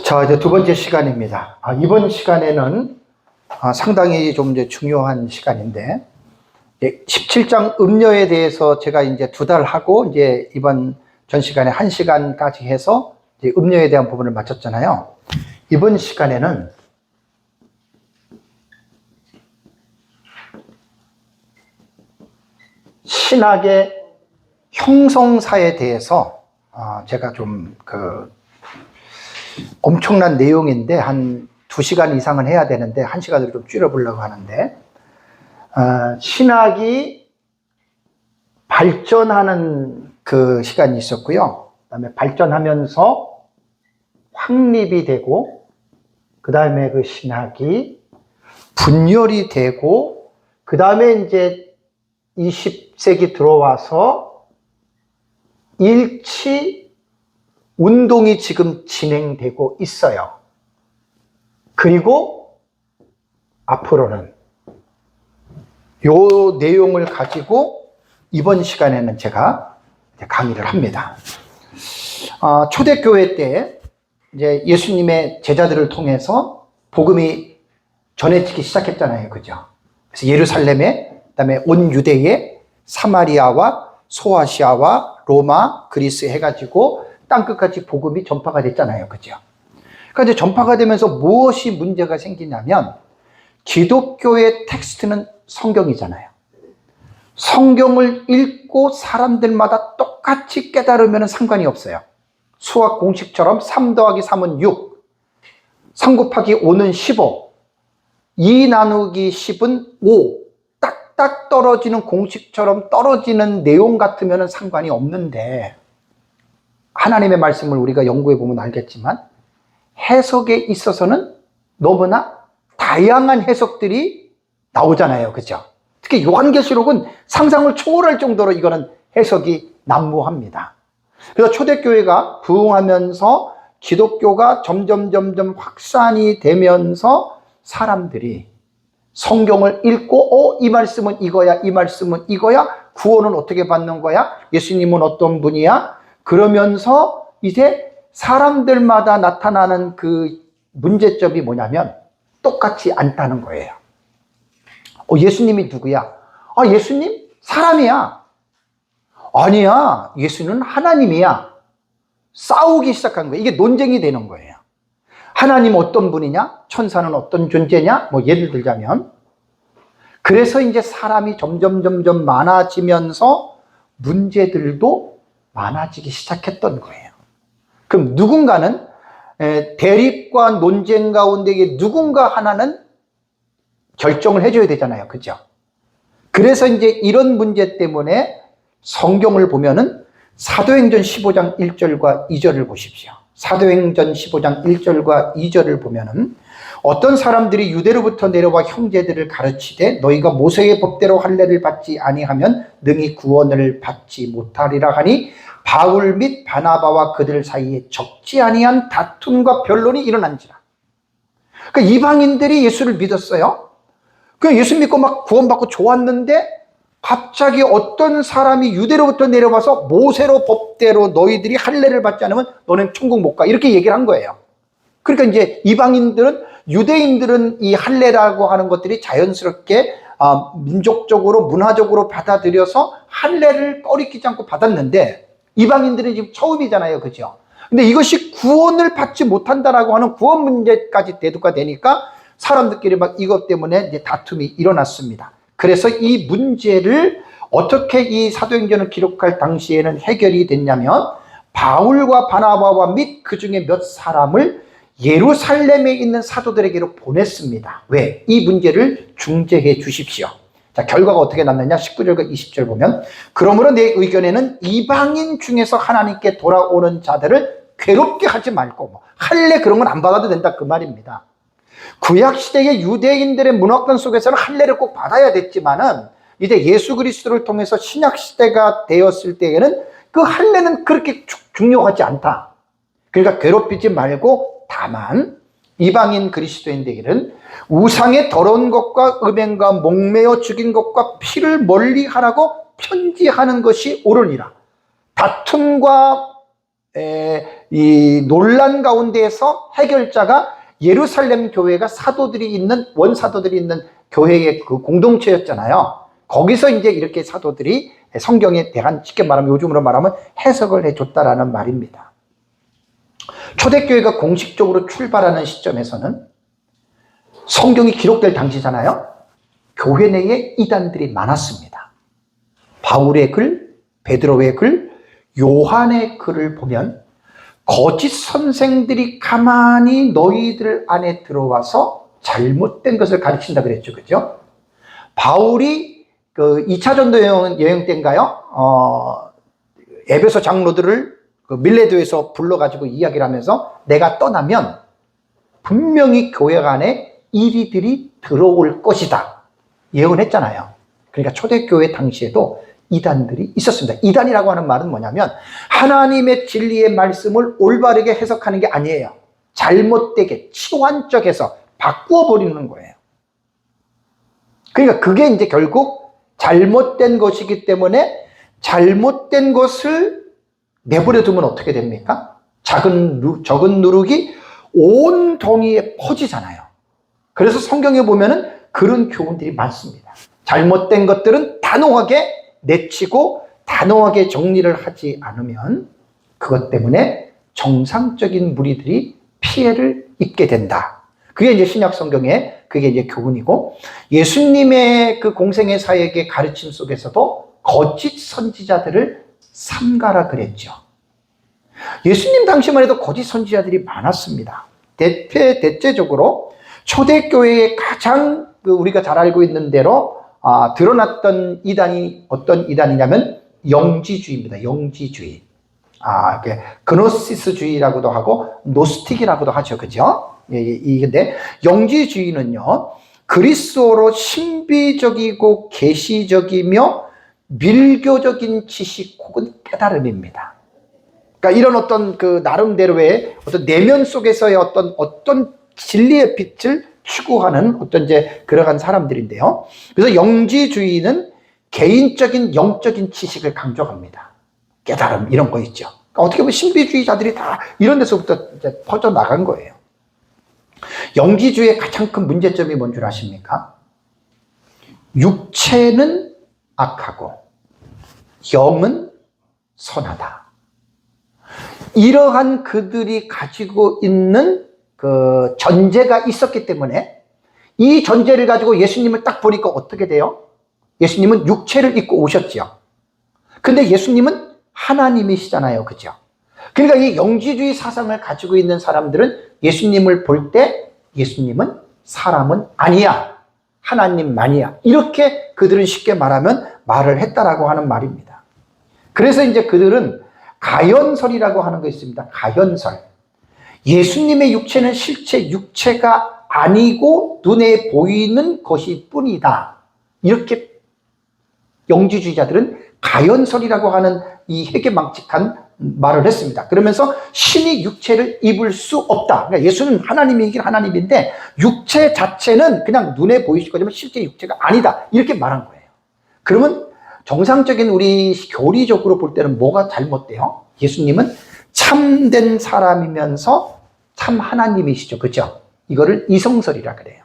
자, 이제 두 번째 시간입니다. 이번 시간에는 상당히 좀 이제 중요한 시간인데, 17장 음료에 대해서 제가 이제 2달 하고, 이제 이번 전 시간에 1시간까지 해서 이제 음료에 대한 부분을 마쳤잖아요. 이번 시간에는 신학의 형성사에 대해서 제가 좀 엄청난 내용인데 한 2시간 이상은 해야 되는데 1시간으로 좀 줄여보려고 하는데, 신학이 발전하는 그 시간이 있었고요. 그 다음에 발전하면서 확립이 되고, 그 다음에 그 신학이 분열이 되고, 그 다음에 이제 20세기 들어와서 일치 운동이 지금 진행되고 있어요. 그리고 앞으로는 요 내용을 가지고 이번 시간에는 제가 강의를 합니다. 초대교회 때 이제 예수님의 제자들을 통해서 복음이 전해지기 시작했잖아요. 그죠? 그래서 예루살렘에, 그다음에 온 유대에, 사마리아와 소아시아와 로마, 그리스 해가지고 땅끝까지 복음이 전파가 됐잖아요. 그죠? 그러니까 이제 전파가 되면서 무엇이 문제가 생기냐면, 기독교의 텍스트는 성경이잖아요. 성경을 읽고 사람들마다 똑같이 깨달으면 상관이 없어요. 수학 공식처럼 3 더하기 3은 6, 3 곱하기 5는 15, 2 나누기 10은 5, 딱딱 떨어지는 공식처럼 떨어지는 내용 같으면 상관이 없는데, 하나님의 말씀을 우리가 연구해 보면 알겠지만 해석에 있어서는 너무나 다양한 해석들이 나오잖아요. 그죠? 특히 요한계시록은 상상을 초월할 정도로 이거는 해석이 난무합니다. 그래서 초대교회가 부흥하면서 기독교가 점점 확산이 되면서 사람들이 성경을 읽고 이 말씀은 이거야, 이 말씀은 이거야, 구원은 어떻게 받는 거야, 예수님은 어떤 분이야, 그러면서 이제 사람들마다 나타나는 그 문제점이 뭐냐면 똑같지 않다는 거예요. 예수님이 누구야? 예수님 사람이야. 아니야, 예수는 하나님이야. 싸우기 시작한 거예요. 이게 논쟁이 되는 거예요. 하나님 어떤 분이냐? 천사는 어떤 존재냐? 예를 들자면, 그래서 이제 사람이 점점 많아지면서 문제들도 많아지기 시작했던 거예요. 그럼 누군가는 대립과 논쟁 가운데 누군가 하나는 결정을 해줘야 되잖아요. 그죠? 그래서 이제 이런 문제 때문에 성경을 보면은 사도행전 15장 1절과 2절을 보십시오. 사도행전 15장 1절과 2절을 보면은 어떤 사람들이 유대로부터 내려와 형제들을 가르치되 너희가 모세의 법대로 할례를 받지 아니하면 능히 구원을 받지 못하리라 하니 바울 및 바나바와 그들 사이에 적지 아니한 다툼과 변론이 일어난지라. 그러니까 이방인들이 예수를 믿었어요. 그 예수 믿고 막 구원받고 좋았는데 갑자기 어떤 사람이 유대로부터 내려와서 모세로 법대로 너희들이 할례를 받지 않으면 너는 천국 못 가, 이렇게 얘기를 한 거예요. 그러니까 이제 이방인들은, 유대인들은 이 할례라고 하는 것들이 자연스럽게 민족적으로 문화적으로 받아들여서 할례를 꺼리끼지 않고 받았는데, 이방인들은 지금 처음이잖아요. 그죠? 근데 이것이 구원을 받지 못한다라고 하는 구원 문제까지 대두가 되니까 사람들끼리 막 이것 때문에 이제 다툼이 일어났습니다. 그래서 이 문제를 어떻게 이 사도행전을 기록할 당시에는 해결이 됐냐면, 바울과 바나바와 및 그 중에 몇 사람을 예루살렘에 있는 사도들에게로 보냈습니다. 왜? 이 문제를 중재해 주십시오. 자, 결과가 어떻게 났느냐? 19절과 20절 보면, 그러므로 내 의견에는 이방인 중에서 하나님께 돌아오는 자들을 괴롭게 하지 말고, 할례 그런 건 안 받아도 된다, 그 말입니다. 구약시대의 유대인들의 문화권 속에서는 할례를 꼭 받아야 됐지만은, 이제 예수 그리스도를 통해서 신약시대가 되었을 때에는 그 할례는 그렇게 중요하지 않다. 그러니까 괴롭히지 말고, 다만 이방인 그리스도인들에게는 우상의 더러운 것과 음행과 목매어 죽인 것과 피를 멀리 하라고 편지하는 것이 옳으니라. 다툼과 이 논란 가운데에서 해결자가 예루살렘 교회가 사도들이 있는, 원사도들이 있는 교회의 그 공동체였잖아요. 거기서 이제 이렇게 사도들이 성경에 대한, 쉽게 말하면 요즘으로 말하면 해석을 해줬다라는 말입니다. 초대교회가 공식적으로 출발하는 시점에서는 성경이 기록될 당시잖아요. 교회 내에 이단들이 많았습니다. 바울의 글, 베드로의 글, 요한의 글을 보면 거짓 선생들이 가만히 너희들 안에 들어와서 잘못된 것을 가르친다 그랬죠. 그죠? 바울이 그 2차 전도 여행 때인가요? 에베소 장로들을 그 밀레도에서 불러가지고 이야기를 하면서 내가 떠나면 분명히 교회 안에 이리들이 들어올 것이다 예언했잖아요. 그러니까 초대교회 당시에도 이단들이 있었습니다. 이단이라고 하는 말은 뭐냐면 하나님의 진리의 말씀을 올바르게 해석하는 게 아니에요. 잘못되게 치환적해서 바꾸어 버리는 거예요. 그러니까 그게 이제 결국 잘못된 것이기 때문에 잘못된 것을 내버려 두면 어떻게 됩니까? 적은 누룩이 온 동이에 퍼지잖아요. 그래서 성경에 보면은 그런 교훈들이 많습니다. 잘못된 것들은 단호하게 내치고 단호하게 정리를 하지 않으면 그것 때문에 정상적인 무리들이 피해를 입게 된다. 그게 이제 신약 성경의 그게 이제 교훈이고, 예수님의 그 공생의 사역의 가르침 속에서도 거짓 선지자들을 삼가라 그랬죠. 예수님 당시만 해도 거짓 선지자들이 많았습니다. 대체적으로 초대교회의 가장 우리가 잘 알고 있는 대로 드러났던 이단이 어떤 이단이냐면 영지주의입니다. 영지주의. 그노시스주의라고도 하고 노스틱이라고도 하죠. 그죠? 근데 영지주의는요, 그리스어로 신비적이고 계시적이며 밀교적인 지식 혹은 깨달음입니다. 그러니까 이런 어떤 그 나름대로의 어떤 내면 속에서의 어떤 진리의 빛을 추구하는 어떤 이제 그러한 사람들인데요. 그래서 영지주의는 개인적인 영적인 지식을 강조합니다. 깨달음 이런 거 있죠. 그러니까 어떻게 보면 신비주의자들이 다 이런 데서부터 이제 퍼져 나간 거예요. 영지주의의 가장 큰 문제점이 뭔 줄 아십니까? 육체는 악하고 영은 선하다. 이러한 그들이 가지고 있는 그 전제가 있었기 때문에 이 전제를 가지고 예수님을 딱 보니까 어떻게 돼요? 예수님은 육체를 입고 오셨죠. 근데 예수님은 하나님이시잖아요. 그죠? 그러니까 이 영지주의 사상을 가지고 있는 사람들은 예수님을 볼 때 예수님은 사람은 아니야. 하나님만이야. 이렇게 그들은 쉽게 말하면 말을 했다라고 하는 말입니다. 그래서 이제 그들은 가연설이라고 하는 거 있습니다. 가연설. 예수님의 육체는 실제 육체가 아니고 눈에 보이는 것일 뿐이다. 이렇게 영지주의자들은 가연설이라고 하는 이 해괴망측한 말을 했습니다. 그러면서 신이 육체를 입을 수 없다. 그러니까 예수는 하나님이긴 하나님인데 육체 자체는 그냥 눈에 보이실 거지만 실제 육체가 아니다. 이렇게 말한 거예요. 그러면 정상적인 우리 교리적으로 볼 때는 뭐가 잘못돼요? 예수님은 참된 사람이면서 참 하나님이시죠. 그죠? 이거를 이성설이라 그래요.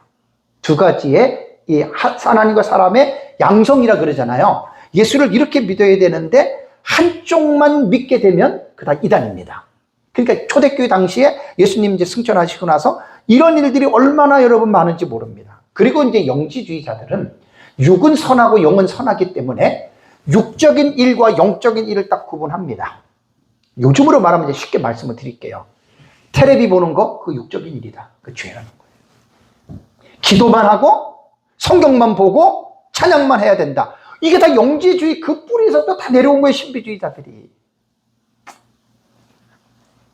두 가지의 이 하나님과 사람의 양성이라 그러잖아요. 예수를 이렇게 믿어야 되는데 한쪽만 믿게 되면 그다 이단입니다. 그러니까 초대교회 당시에 예수님 이제 승천하시고 나서 이런 일들이 얼마나 여러분 많은지 모릅니다. 그리고 이제 영지주의자들은 육은 선하고 영은 선하기 때문에 육적인 일과 영적인 일을 딱 구분합니다. 요즘으로 말하면 이제 쉽게 말씀을 드릴게요. 텔레비 보는 거, 그 육적인 일이다. 그 죄라는 거예요. 기도만 하고 성경만 보고 찬양만 해야 된다. 이게 다 영지주의 그 뿌리에서 또 다 내려온 거예요, 신비주의자들이.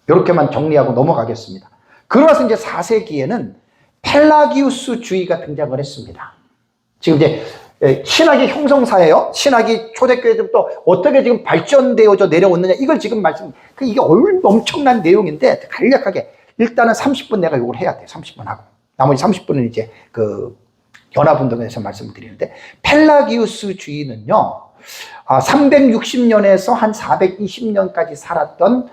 이렇게만 정리하고 넘어가겠습니다. 그러나서 이제 4세기에는 펠라기우스주의가 등장을 했습니다. 지금 이제 신학의 형성사예요. 신학이 초대교회 때부터 어떻게 지금 발전되어져 내려왔느냐, 이걸 지금 이게 엄청난 내용인데 간략하게 일단은 30분 내가 이걸 해야 돼요. 30분 하고 나머지 30분은 이제 그 연합운동에서 말씀을 드리는데, 펠라기우스주의는요 360년에서 한 420년까지 살았던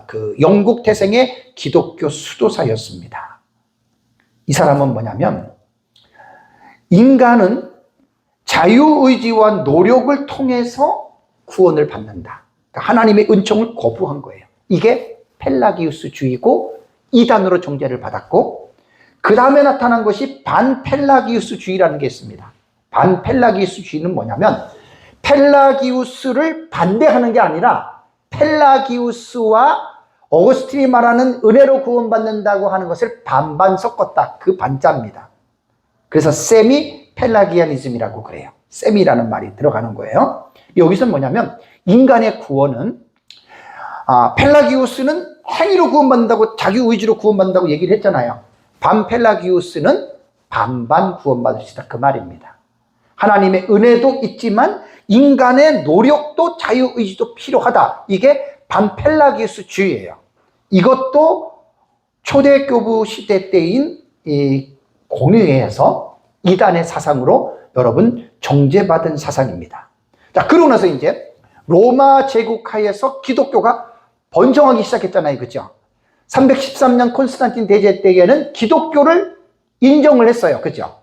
그 영국 태생의 기독교 수도사였습니다. 이 사람은 뭐냐면 인간은 자유의지와 노력을 통해서 구원을 받는다. 그러니까 하나님의 은총을 거부한 거예요. 이게 펠라기우스주의고 이단으로 정죄를 받았고, 그 다음에 나타난 것이 반펠라기우스주의라는 게 있습니다. 반펠라기우스주의는 뭐냐면 펠라기우스를 반대하는 게 아니라 펠라기우스와 어거스틴이 말하는 은혜로 구원받는다고 하는 것을 반반 섞었다. 그 반자입니다. 그래서 세미 펠라기아니즘이라고 그래요. 세미라는 말이 들어가는 거예요. 여기서 뭐냐면 인간의 구원은 펠라기우스는 행위로 구원받는다고, 자기 의지로 구원받는다고 얘기를 했잖아요. 반펠라기우스는 반반 구원받을 수 있다, 그 말입니다. 하나님의 은혜도 있지만 인간의 노력도 자유의지도 필요하다. 이게 반펠라기우스주의예요. 이것도 초대교부 시대 때인 이 공의회에서 이단의 사상으로 여러분 정죄받은 사상입니다. 자, 그러고 나서 이제 로마 제국하에서 기독교가 번성하기 시작했잖아요. 그죠? 313년 콘스탄틴 대제 때에는 기독교를 인정을 했어요. 그죠?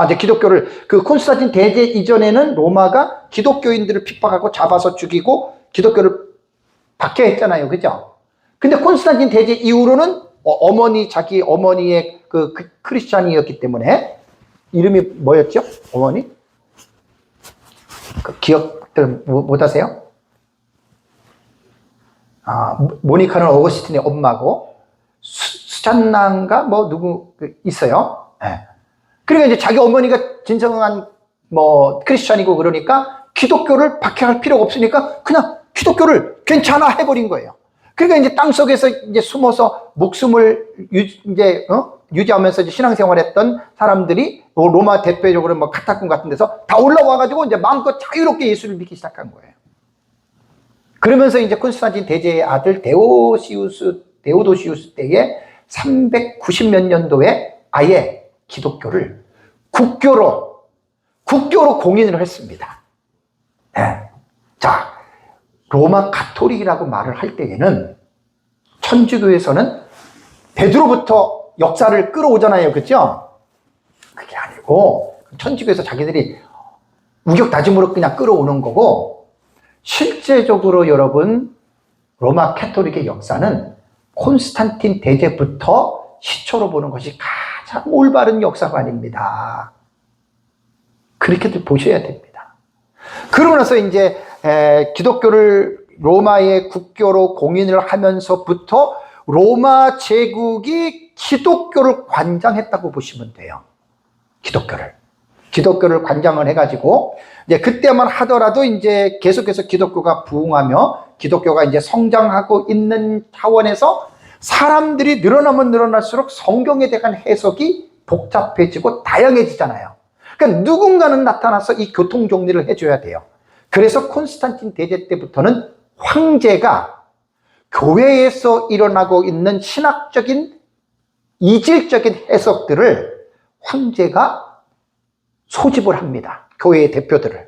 이제 기독교를, 그 콘스탄틴 대제 이전에는 로마가 기독교인들을 핍박하고 잡아서 죽이고 기독교를 박해했잖아요. 그죠? 근데 콘스탄틴 대제 이후로는 자기 어머니의 그 크리스찬이었기 때문에, 이름이 뭐였죠? 어머니? 그 기억들 못 하세요? 모니카는 어거스틴의 엄마고, 수잔나인가 뭐 누구 있어요. 네. 그러니까 이제 자기 어머니가 진정한 크리스찬이고, 그러니까 기독교를 박해할 필요가 없으니까 그냥 기독교를 괜찮아 해버린 거예요. 그러니까 이제 땅 속에서 이제 숨어서 목숨을 유지하면서 이제 신앙생활했던 사람들이 로마 대표적으로 카타콤 같은 데서 다 올라와가지고 이제 마음껏 자유롭게 예수를 믿기 시작한 거예요. 그러면서 이제 콘스탄틴 대제의 아들 데오도시우스 때에 390몇 년도에 아예 기독교를 국교로 공인을 했습니다. 네. 자, 로마 가톨릭이라고 말을 할 때에는 천주교에서는 베드로부터 역사를 끌어오잖아요. 그죠? 그게 아니고 천주교에서 자기들이 우격다짐으로 그냥 끌어오는 거고, 실제적으로 여러분 로마 가톨릭의 역사는 콘스탄틴 대제부터 시초로 보는 것이 가장 올바른 역사관입니다. 그렇게들 보셔야 됩니다. 그러고 나서 이제 기독교를 로마의 국교로 공인을 하면서부터 로마 제국이 기독교를 관장했다고 보시면 돼요. 기독교를 관장을 해가지고, 이제 그때만 하더라도 이제 계속해서 기독교가 부흥하며 기독교가 이제 성장하고 있는 차원에서 사람들이 늘어나면 늘어날수록 성경에 대한 해석이 복잡해지고 다양해지잖아요. 그러니까 누군가는 나타나서 이 교통 정리를 해줘야 돼요. 그래서 콘스탄틴 대제 때부터는 황제가 교회에서 일어나고 있는 신학적인 이질적인 해석들을 황제가 소집을 합니다. 교회의 대표들을.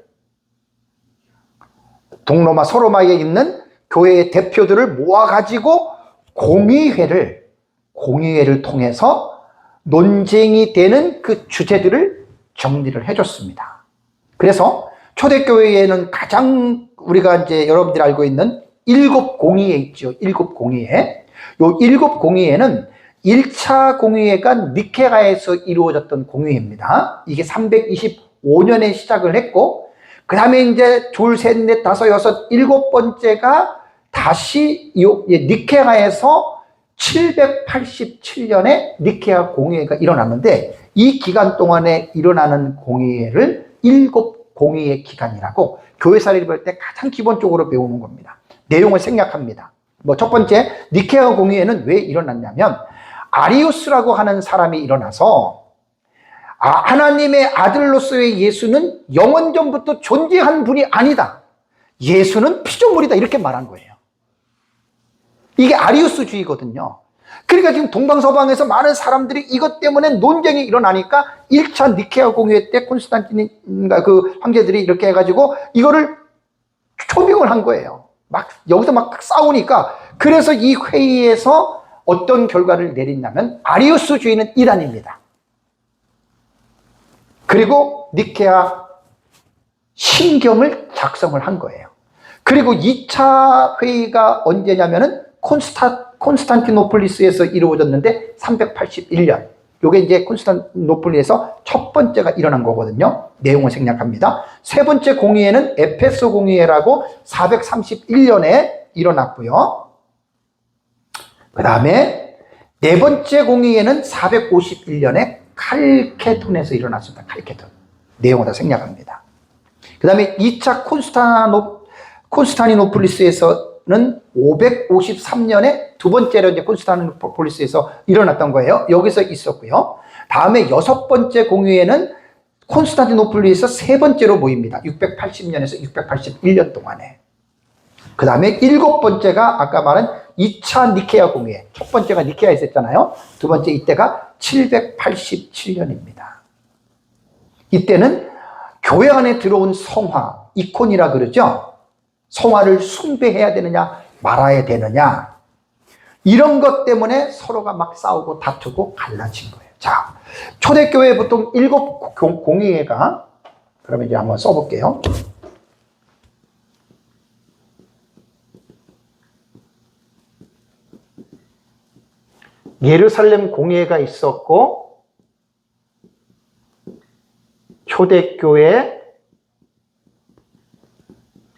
동로마 서로마에 있는 교회의 대표들을 모아가지고 공의회를 통해서 논쟁이 되는 그 주제들을 정리를 해줬습니다. 그래서 초대교회에는 가장 우리가 이제 여러분들이 알고 있는 일곱 공의회 있죠. 일곱 공의회. 요 일곱 공의회는 1차 공의회가 니케아에서 이루어졌던 공의회입니다. 이게 325년에 시작을 했고, 그 다음에 이제 둘, 셋, 넷, 다섯, 여섯, 일곱 번째가 다시 니케아에서 787년에 니케아 공의회가 일어났는데, 이 기간 동안에 일어나는 공의회를 일곱 공의회 기간이라고 교회사를 볼 때 가장 기본적으로 배우는 겁니다. 내용을 생략합니다. 첫 번째, 니케아 공의회는 왜 일어났냐면, 아리우스라고 하는 사람이 일어나서 하나님의 아들로서의 예수는 영원전부터 존재한 분이 아니다. 예수는 피조물이다. 이렇게 말한 거예요. 이게 아리우스주의거든요. 그러니까 지금 동방서방에서 많은 사람들이 이것 때문에 논쟁이 일어나니까 1차 니케아 공의회 때 콘스탄틴인가 그 황제들이 이렇게 해가지고 이거를 초빙을 한 거예요. 막 여기서 막 싸우니까 그래서 이 회의에서 어떤 결과를 내린다면 아리우스주의는 이단입니다. 그리고 니케아 신경을 작성을 한 거예요. 그리고 2차 회의가 언제냐면은 콘스탄티노플리스에서 이루어졌는데 381년. 요게 이제 콘스탄티노플리에서 첫 번째가 일어난 거거든요. 내용을 생략합니다. 세 번째 공의회는 에페소 공의회라고 431년에 일어났고요. 그 다음에 네 번째 공의회는 451년에 칼케톤에서 일어났습니다. 칼케톤. 내용을 다 생략합니다. 그 다음에 2차 콘스탄티노플리스에서는 553년에 두 번째로 이제 콘스탄티노플리스에서 일어났던 거예요. 여기서 있었고요. 다음에 여섯 번째 공의회는 콘스탄티노플리에서 세 번째로 모입니다. 680년에서 681년 동안에. 그 다음에 일곱 번째가 아까 말한 2차 니케아 공의회. 첫 번째가 니케아에서 했잖아요. 두 번째 이때가 787년입니다. 이때는 교회 안에 들어온 성화, 이콘이라 그러죠. 성화를 숭배해야 되느냐 말아야 되느냐 이런 것 때문에 서로가 막 싸우고 다투고 갈라진 거예요. 자, 초대교회 보통 7 공의회가 그러면 이제 한번 써볼게요. 예루살렘 공의회가 있었고 초대교회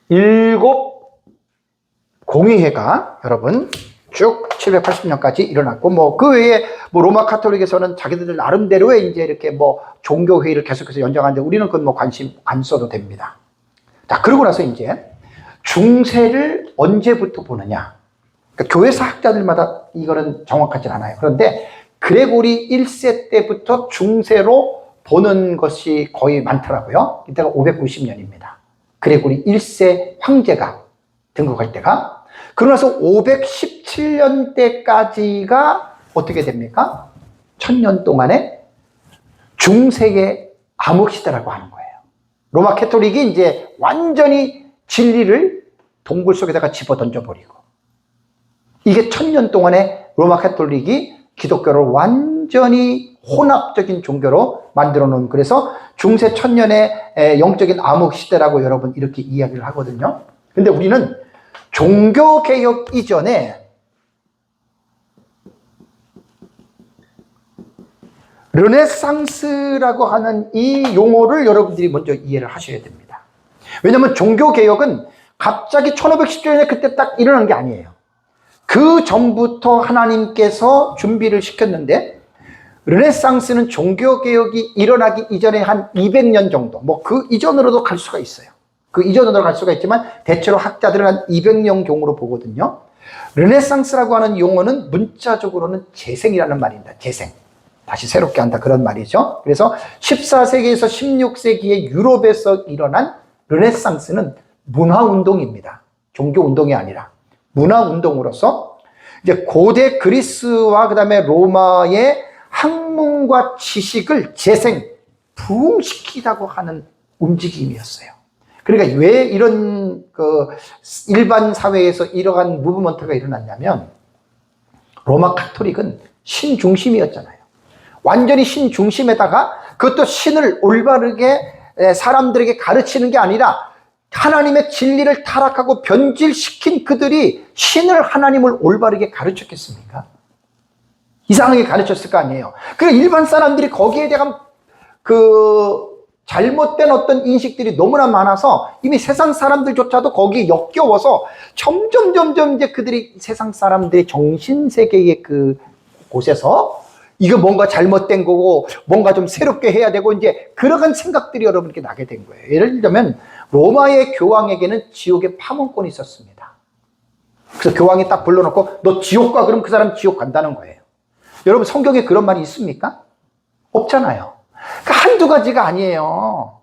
7 공의회가 여러분 쭉 780년까지 일어났고 뭐 그 외에 뭐 로마 카톨릭에서는 자기들 나름대로의 이제 이렇게 뭐 종교 회의를 계속해서 연장하는데 우리는 그건 뭐 관심 안 써도 됩니다. 자, 그러고 나서 이제 중세를 언제부터 보느냐. 그러니까 교회사 학자들마다 이거는 정확하진 않아요. 그런데 그레고리 1세 때부터 중세로 보는 것이 거의 많더라고요. 이때가 590년입니다. 그레고리 1세 황제가 등극할 때가. 그러나서 517년대까지가 어떻게 됩니까? 1000년 동안의 중세의 암흑시대라고 하는 거예요. 로마 캐톨릭이 이제 완전히 진리를 동굴 속에다가 집어 던져버리고 이게 1000년 동안에 로마 캐톨릭이 기독교를 완전히 혼합적인 종교로 만들어 놓은, 그래서 중세 1000년의 영적인 암흑시대라고 여러분 이렇게 이야기를 하거든요. 근데 우리는 종교개혁 이전에 르네상스라고 하는 이 용어를 여러분들이 먼저 이해를 하셔야 됩니다. 왜냐하면 종교개혁은 갑자기 1510년에 그때 딱 일어난 게 아니에요. 그 전부터 하나님께서 준비를 시켰는데 르네상스는 종교개혁이 일어나기 이전에 한 200년 정도, 뭐 그 이전으로도 갈 수가 있어요. 그 이전으로 갈 수가 있지만 대체로 학자들은 한 200년 경으로 보거든요. 르네상스라고 하는 용어는 문자적으로는 재생이라는 말입니다. 재생. 다시 새롭게 한다 그런 말이죠. 그래서 14세기에서 16세기의 유럽에서 일어난 르네상스는 문화운동입니다. 종교운동이 아니라 문화운동으로서 이제 고대 그리스와 그 다음에 로마의 학문과 지식을 재생, 부흥시키자고 하는 움직임이었어요. 그러니까 왜 이런 그 일반 사회에서 이러한 무브먼트가 일어났냐면 로마 카톨릭은 신 중심이었잖아요. 완전히 신 중심에다가 그것도 신을 올바르게 사람들에게 가르치는 게 아니라 하나님의 진리를 타락하고 변질시킨 그들이 신을, 하나님을 올바르게 가르쳤겠습니까? 이상하게 가르쳤을 거 아니에요. 그러니까 일반 사람들이 거기에 대한 그 잘못된 어떤 인식들이 너무나 많아서 이미 세상 사람들조차도 거기에 역겨워서 점점 이제 그들이 세상 사람들의 정신세계의 그 곳에서 이거 뭔가 잘못된 거고 뭔가 좀 새롭게 해야 되고 이제 그러한 생각들이 여러분께 나게 된 거예요. 예를 들면 로마의 교황에게는 지옥의 파문권이 있었습니다. 그래서 교황이 딱 불러놓고 너 지옥 가, 그럼 그 사람 지옥 간다는 거예요. 여러분 성경에 그런 말이 있습니까? 없잖아요. 그러니까 한두 가지가 아니에요.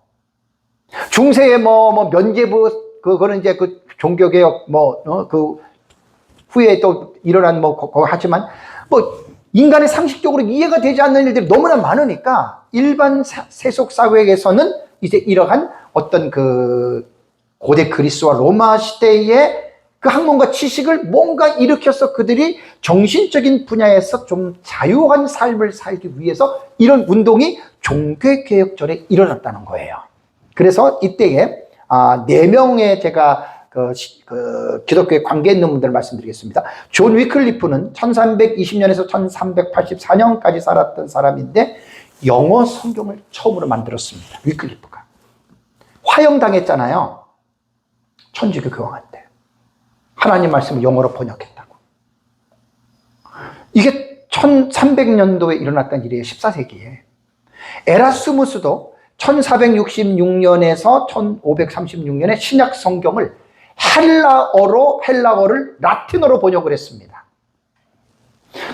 중세에 뭐 면제부 그거는 이제 그 종교개혁 그 후에 또 일어난 그거 하지만 뭐 인간의 상식적으로 이해가 되지 않는 일들이 너무나 많으니까 일반 세속 사회에서는 이제 이러한 어떤 그 고대 그리스와 로마 시대의 그 학문과 지식을 뭔가 일으켜서 그들이 정신적인 분야에서 좀 자유한 삶을 살기 위해서 이런 운동이 종교개혁전에 일어났다는 거예요. 그래서 이때에 4명의 제가 기독교에 관계 있는 분들 말씀드리겠습니다. 존 위클리프는 1320년에서 1384년까지 살았던 사람인데 영어 성경을 처음으로 만들었습니다. 위클리프가. 화형당했잖아요. 천주교 교황한테. 하나님 말씀을 영어로 번역했다고. 이게 1300년도에 일어났던 일이에요. 14세기에. 에라스무스도 1466년에서 1536년에 신약 성경을 헬라어를 라틴어로 번역을 했습니다.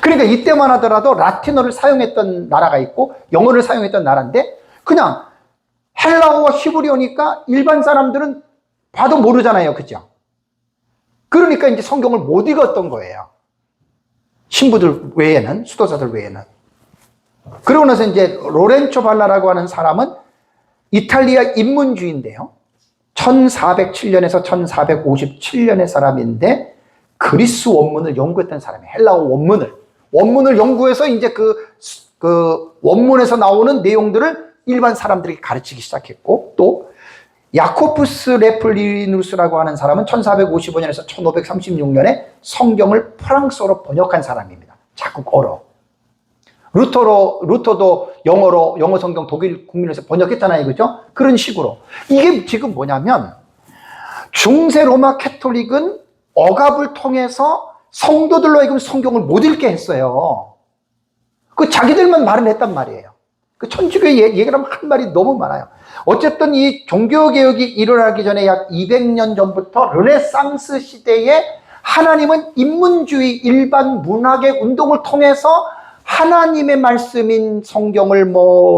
그러니까 이때만 하더라도 라틴어를 사용했던 나라가 있고 영어를 사용했던 나라인데 그냥 헬라어와 히브리어니까 일반 사람들은 봐도 모르잖아요. 그죠? 그러니까 이제 성경을 못 읽었던 거예요. 신부들 외에는, 수도사들 외에는. 그러고 나서 이제 로렌초 발라라고 하는 사람은 이탈리아 인문주의인데요. 1407년에서 1457년의 사람인데 그리스 원문을 연구했던 사람이에요. 헬라어 원문을 연구해서 이제 그 원문에서 나오는 내용들을 일반 사람들에게 가르치기 시작했고, 또 야코푸스 레플리누스라고 하는 사람은 1455년에서 1536년에 성경을 프랑스어로 번역한 사람입니다. 자국어로. 루터도 영어 성경 독일 국민에서 번역했잖아요. 그죠? 그런 식으로. 이게 지금 뭐냐면, 중세 로마 캐톨릭은 억압을 통해서 성도들로 하여금 성경을 못 읽게 했어요. 그 자기들만 말은 했단 말이에요. 그 천주교의 얘기를 하면 할 말이 너무 많아요. 어쨌든 이 종교개혁이 일어나기 전에 약 200년 전부터 르네상스 시대에 하나님은 인문주의 일반 문학의 운동을 통해서 하나님의 말씀인 성경을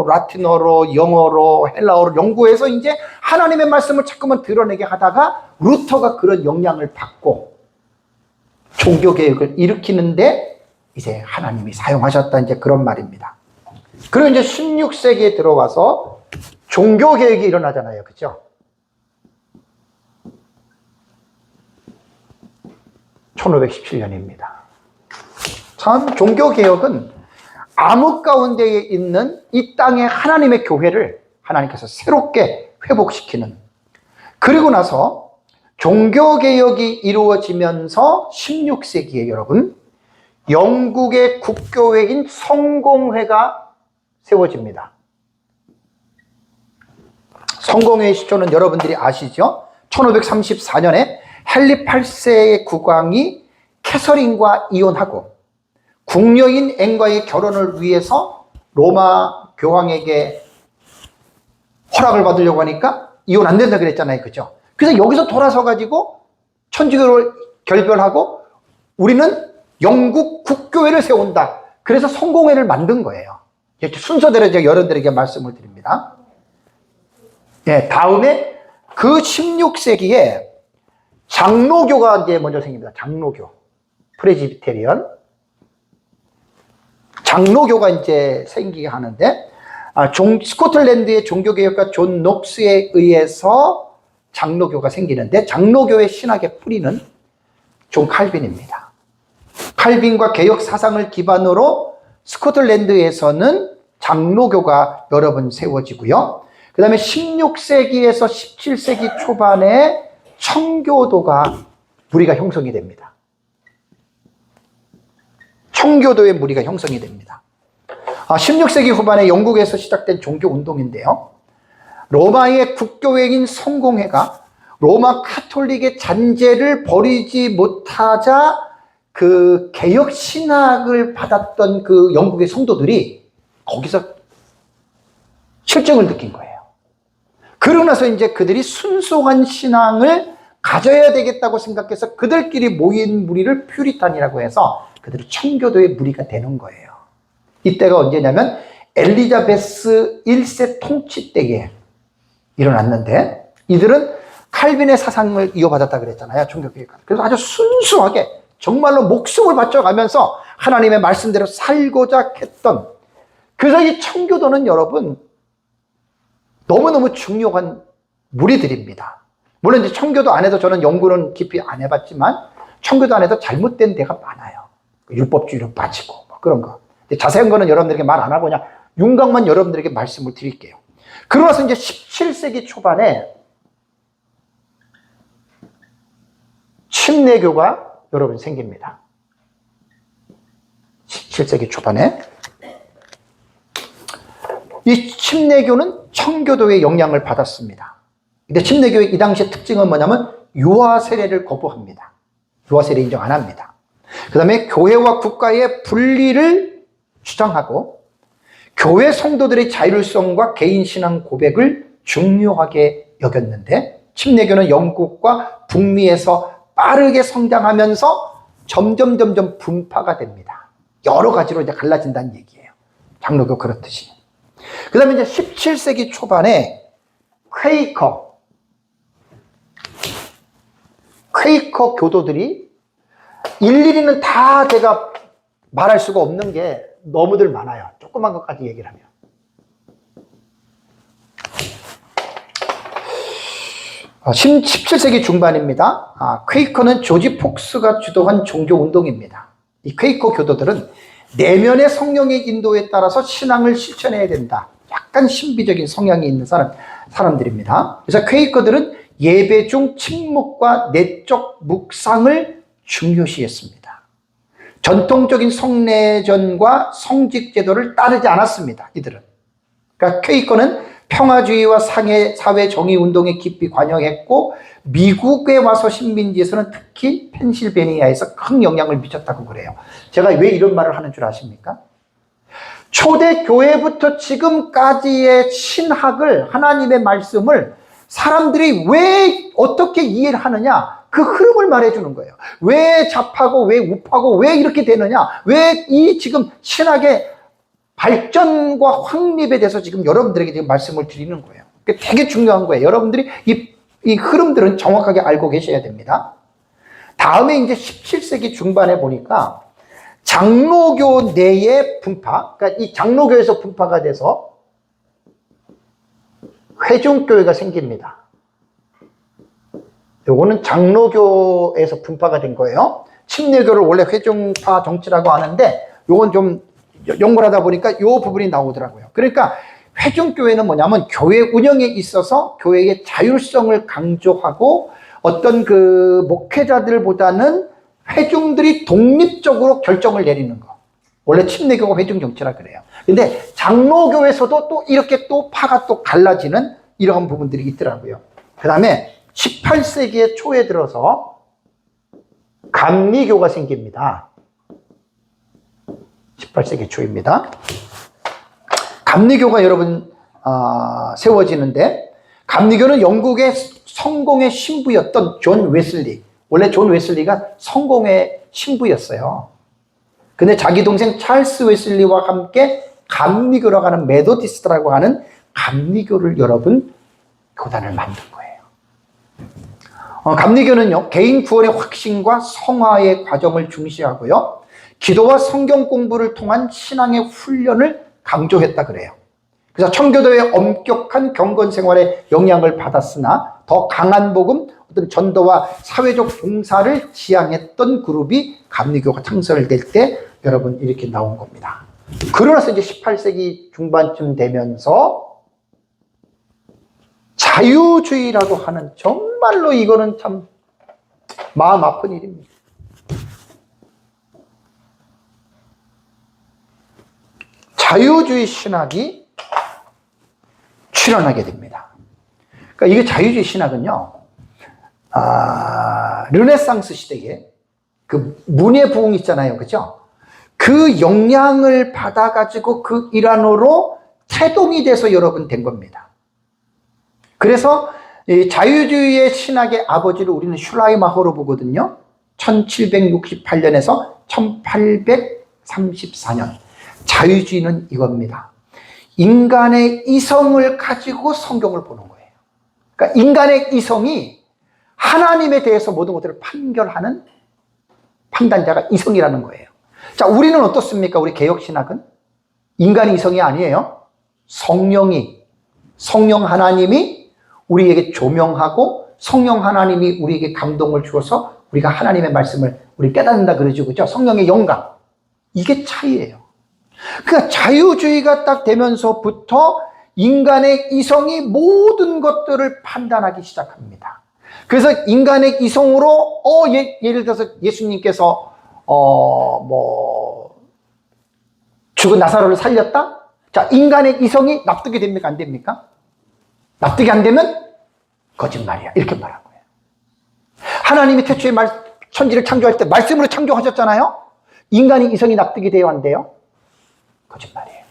라틴어로, 영어로, 헬라어로 연구해서 이제 하나님의 말씀을 자꾸만 드러내게 하다가 루터가 그런 영향을 받고 종교개혁을 일으키는데 이제 하나님이 사용하셨다, 이제 그런 말입니다. 그리고 이제 16세기에 들어와서 종교개혁이 일어나잖아요. 그죠? 1517년입니다. 참, 종교개혁은 암흑 가운데에 있는 이 땅의 하나님의 교회를 하나님께서 새롭게 회복시키는, 그리고 나서 종교개혁이 이루어지면서 16세기에 여러분, 영국의 국교회인 성공회가 세워집니다. 성공회의 시초는 여러분들이 아시죠? 1534년에 헨리 8세의 국왕이 캐서린과 이혼하고 궁녀인 앤과의 결혼을 위해서 로마 교황에게 허락을 받으려고 하니까 이혼 안 된다 그랬잖아요. 그죠? 그래서 여기서 돌아서 가지고 천주교를 결별하고 우리는 영국 국교회를 세운다. 그래서 성공회를 만든 거예요. 이렇게 순서대로 제가 여러분들에게 말씀을 드립니다. 네, 다음에 그 16세기에 장로교가 이제 먼저 생깁니다. 장로교. 프레스비테리언. 장로교가 이제 생기게 하는데, 스코틀랜드의 종교개혁가 존 녹스에 의해서 장로교가 생기는데, 장로교의 신학의 뿌리는 존 칼빈입니다. 칼빈과 개혁 사상을 기반으로 스코틀랜드에서는 장로교가 여러 번 세워지고요. 그 다음에 16세기에서 17세기 초반에 청교도가 무리가 형성이 됩니다. 청교도의 무리가 형성이 됩니다. 16세기 후반에 영국에서 시작된 종교 운동인데요. 로마의 국교회인 성공회가 로마 카톨릭의 잔재를 버리지 못하자 그 개혁 신학을 받았던 그 영국의 성도들이 거기서 실증을 느낀 거예요. 그러고 나서 이제 그들이 순수한 신앙을 가져야 되겠다고 생각해서 그들끼리 모인 무리를 퓨리탄이라고 해서 그들이 청교도의 무리가 되는 거예요. 이때가 언제냐면 엘리자베스 1세 통치 때에 일어났는데, 이들은 칼빈의 사상을 이어받았다 그랬잖아요. 종교개혁가. 그래서 아주 순수하게 정말로 목숨을 바쳐가면서 하나님의 말씀대로 살고자 했던, 그래서 이 청교도는 여러분 너무너무 중요한 무리들입니다. 물론 이제 청교도 안에도 저는 연구는 깊이 안 해봤지만 청교도 안에도 잘못된 데가 많아요. 율법주의로 빠지고 뭐 그런 거. 자세한 거는 여러분들에게 말 안 하고 그냥 윤곽만 여러분들에게 말씀을 드릴게요. 그러고 나서 이제 17세기 초반에 침례교가 여러분 생깁니다. 17세기 초반에 이 침례교는 청교도의 영향을 받았습니다. 근데 침례교의 이 당시의 특징은 뭐냐면 유아 세례를 거부합니다. 유아 세례 인정 안 합니다. 그 다음에 교회와 국가의 분리를 주장하고 교회 성도들의 자율성과 개인신앙 고백을 중요하게 여겼는데 침례교는 영국과 북미에서 빠르게 성장하면서 점점 분파가 됩니다. 여러 가지로 이제 갈라진다는 얘기예요. 장로교 그렇듯이. 그 다음에 이제 17세기 초반에 퀘이커 교도들이 일일이는 다 제가 말할 수가 없는 게 너무들 많아요. 조그만 것까지 얘기를 하면. 17세기 중반입니다. 퀘이커는 조지 폭스가 주도한 종교운동입니다. 이 퀘이커 교도들은 내면의 성령의 인도에 따라서 신앙을 실천해야 된다. 약간 신비적인 성향이 있는 사람들입니다. 그래서 퀘이커들은 예배 중 침묵과 내적 묵상을 중요시했습니다. 전통적인 성례전과 성직 제도를 따르지 않았습니다. 이들은. 그러니까 퀘이커는 평화주의와 사회 정의 운동에 깊이 관여했고 미국에 와서 식민지에서는 특히 펜실베니아에서 큰 영향을 미쳤다고 그래요. 제가 왜 이런 말을 하는 줄 아십니까? 초대교회부터 지금까지의 신학을, 하나님의 말씀을 사람들이 왜 어떻게 이해를 하느냐, 그 흐름을 말해주는 거예요. 왜 잡하고 왜 우파고 왜 이렇게 되느냐, 왜 이 지금 신학의 발전과 확립에 대해서 지금 여러분들에게 지금 말씀을 드리는 거예요. 되게 중요한 거예요. 여러분들이 이 흐름들은 정확하게 알고 계셔야 됩니다. 다음에 이제 17세기 중반에 보니까 장로교 내의 분파, 그러니까 이 장로교에서 분파가 돼서 회중교회가 생깁니다. 요거는 장로교에서 분파가 된 거예요. 침례교를 원래 회중파 정치라고 하는데 요건 좀 연구를 하다 보니까 요 부분이 나오더라고요. 그러니까 회중교회는 뭐냐면 교회 운영에 있어서 교회의 자율성을 강조하고 어떤 그 목회자들보다는 회중들이 독립적으로 결정을 내리는 거. 원래 침례교가 회중 정치라 그래요. 근데 장로교에서도 또 이렇게 또 파가 또 갈라지는 이러한 부분들이 있더라고요. 그 다음에 18세기의 초에 들어서 감리교가 생깁니다. 18세기 초입니다. 감리교가 여러분 세워지는데, 감리교는 영국의 성공의 신부였던 존 웨슬리, 원래 존 웨슬리가 성공의 신부였어요. 근데 자기 동생 찰스 웨슬리와 함께 감리교라고 하는 메도디스트라고 하는 감리교를 여러분 교단을 만든 거예요. 감리교는요, 개인 구원의 확신과 성화의 과정을 중시하고요, 기도와 성경 공부를 통한 신앙의 훈련을 강조했다 그래요. 그래서 청교도의 엄격한 경건 생활에 영향을 받았으나 더 강한 복음, 어떤 전도와 사회적 봉사를 지향했던 그룹이 감리교가 창설될 때 여러분 이렇게 나온 겁니다. 그러나서 이제 18세기 중반쯤 되면서 자유주의라고 하는, 정말로 이거는 참 마음 아픈 일입니다. 자유주의 신학이 출현하게 됩니다. 그러니까 이게 자유주의 신학은요, 르네상스 시대에 그 문예 부흥 있잖아요, 그죠? 그 영향을 받아가지고 그 일환으로 태동이 돼서 여러분 된 겁니다. 그래서 이 자유주의의 신학의 아버지를 우리는 슐라이마허로 보거든요. 1768년에서 1834년. 자유주의는 이겁니다. 인간의 이성을 가지고 성경을 보는 거예요. 그러니까 인간의 이성이 하나님에 대해서 모든 것들을 판결하는 판단자가 이성이라는 거예요. 자, 우리는 어떻습니까? 우리 개혁신학은 인간의 이성이 아니에요. 성령 하나님이 우리에게 조명하고 성령 하나님이 우리에게 감동을 주어서 우리가 하나님의 말씀을 우리 깨닫는다 그러죠. 그죠? 성령의 영감. 이게 차이예요. 그러니까 자유주의가 딱 되면서부터 인간의 이성이 모든 것들을 판단하기 시작합니다. 그래서 인간의 이성으로 예를 들어서 예수님께서 죽은 나사로를 살렸다? 자, 인간의 이성이 납득이 됩니까? 안 됩니까? 납득이 안 되면 거짓말이야. 이렇게 말한 거예요. 하나님이 태초에 천지를 창조할 때 말씀으로 창조하셨잖아요? 인간의 이성이 납득이 돼요? 안 돼요? 거짓말이에요.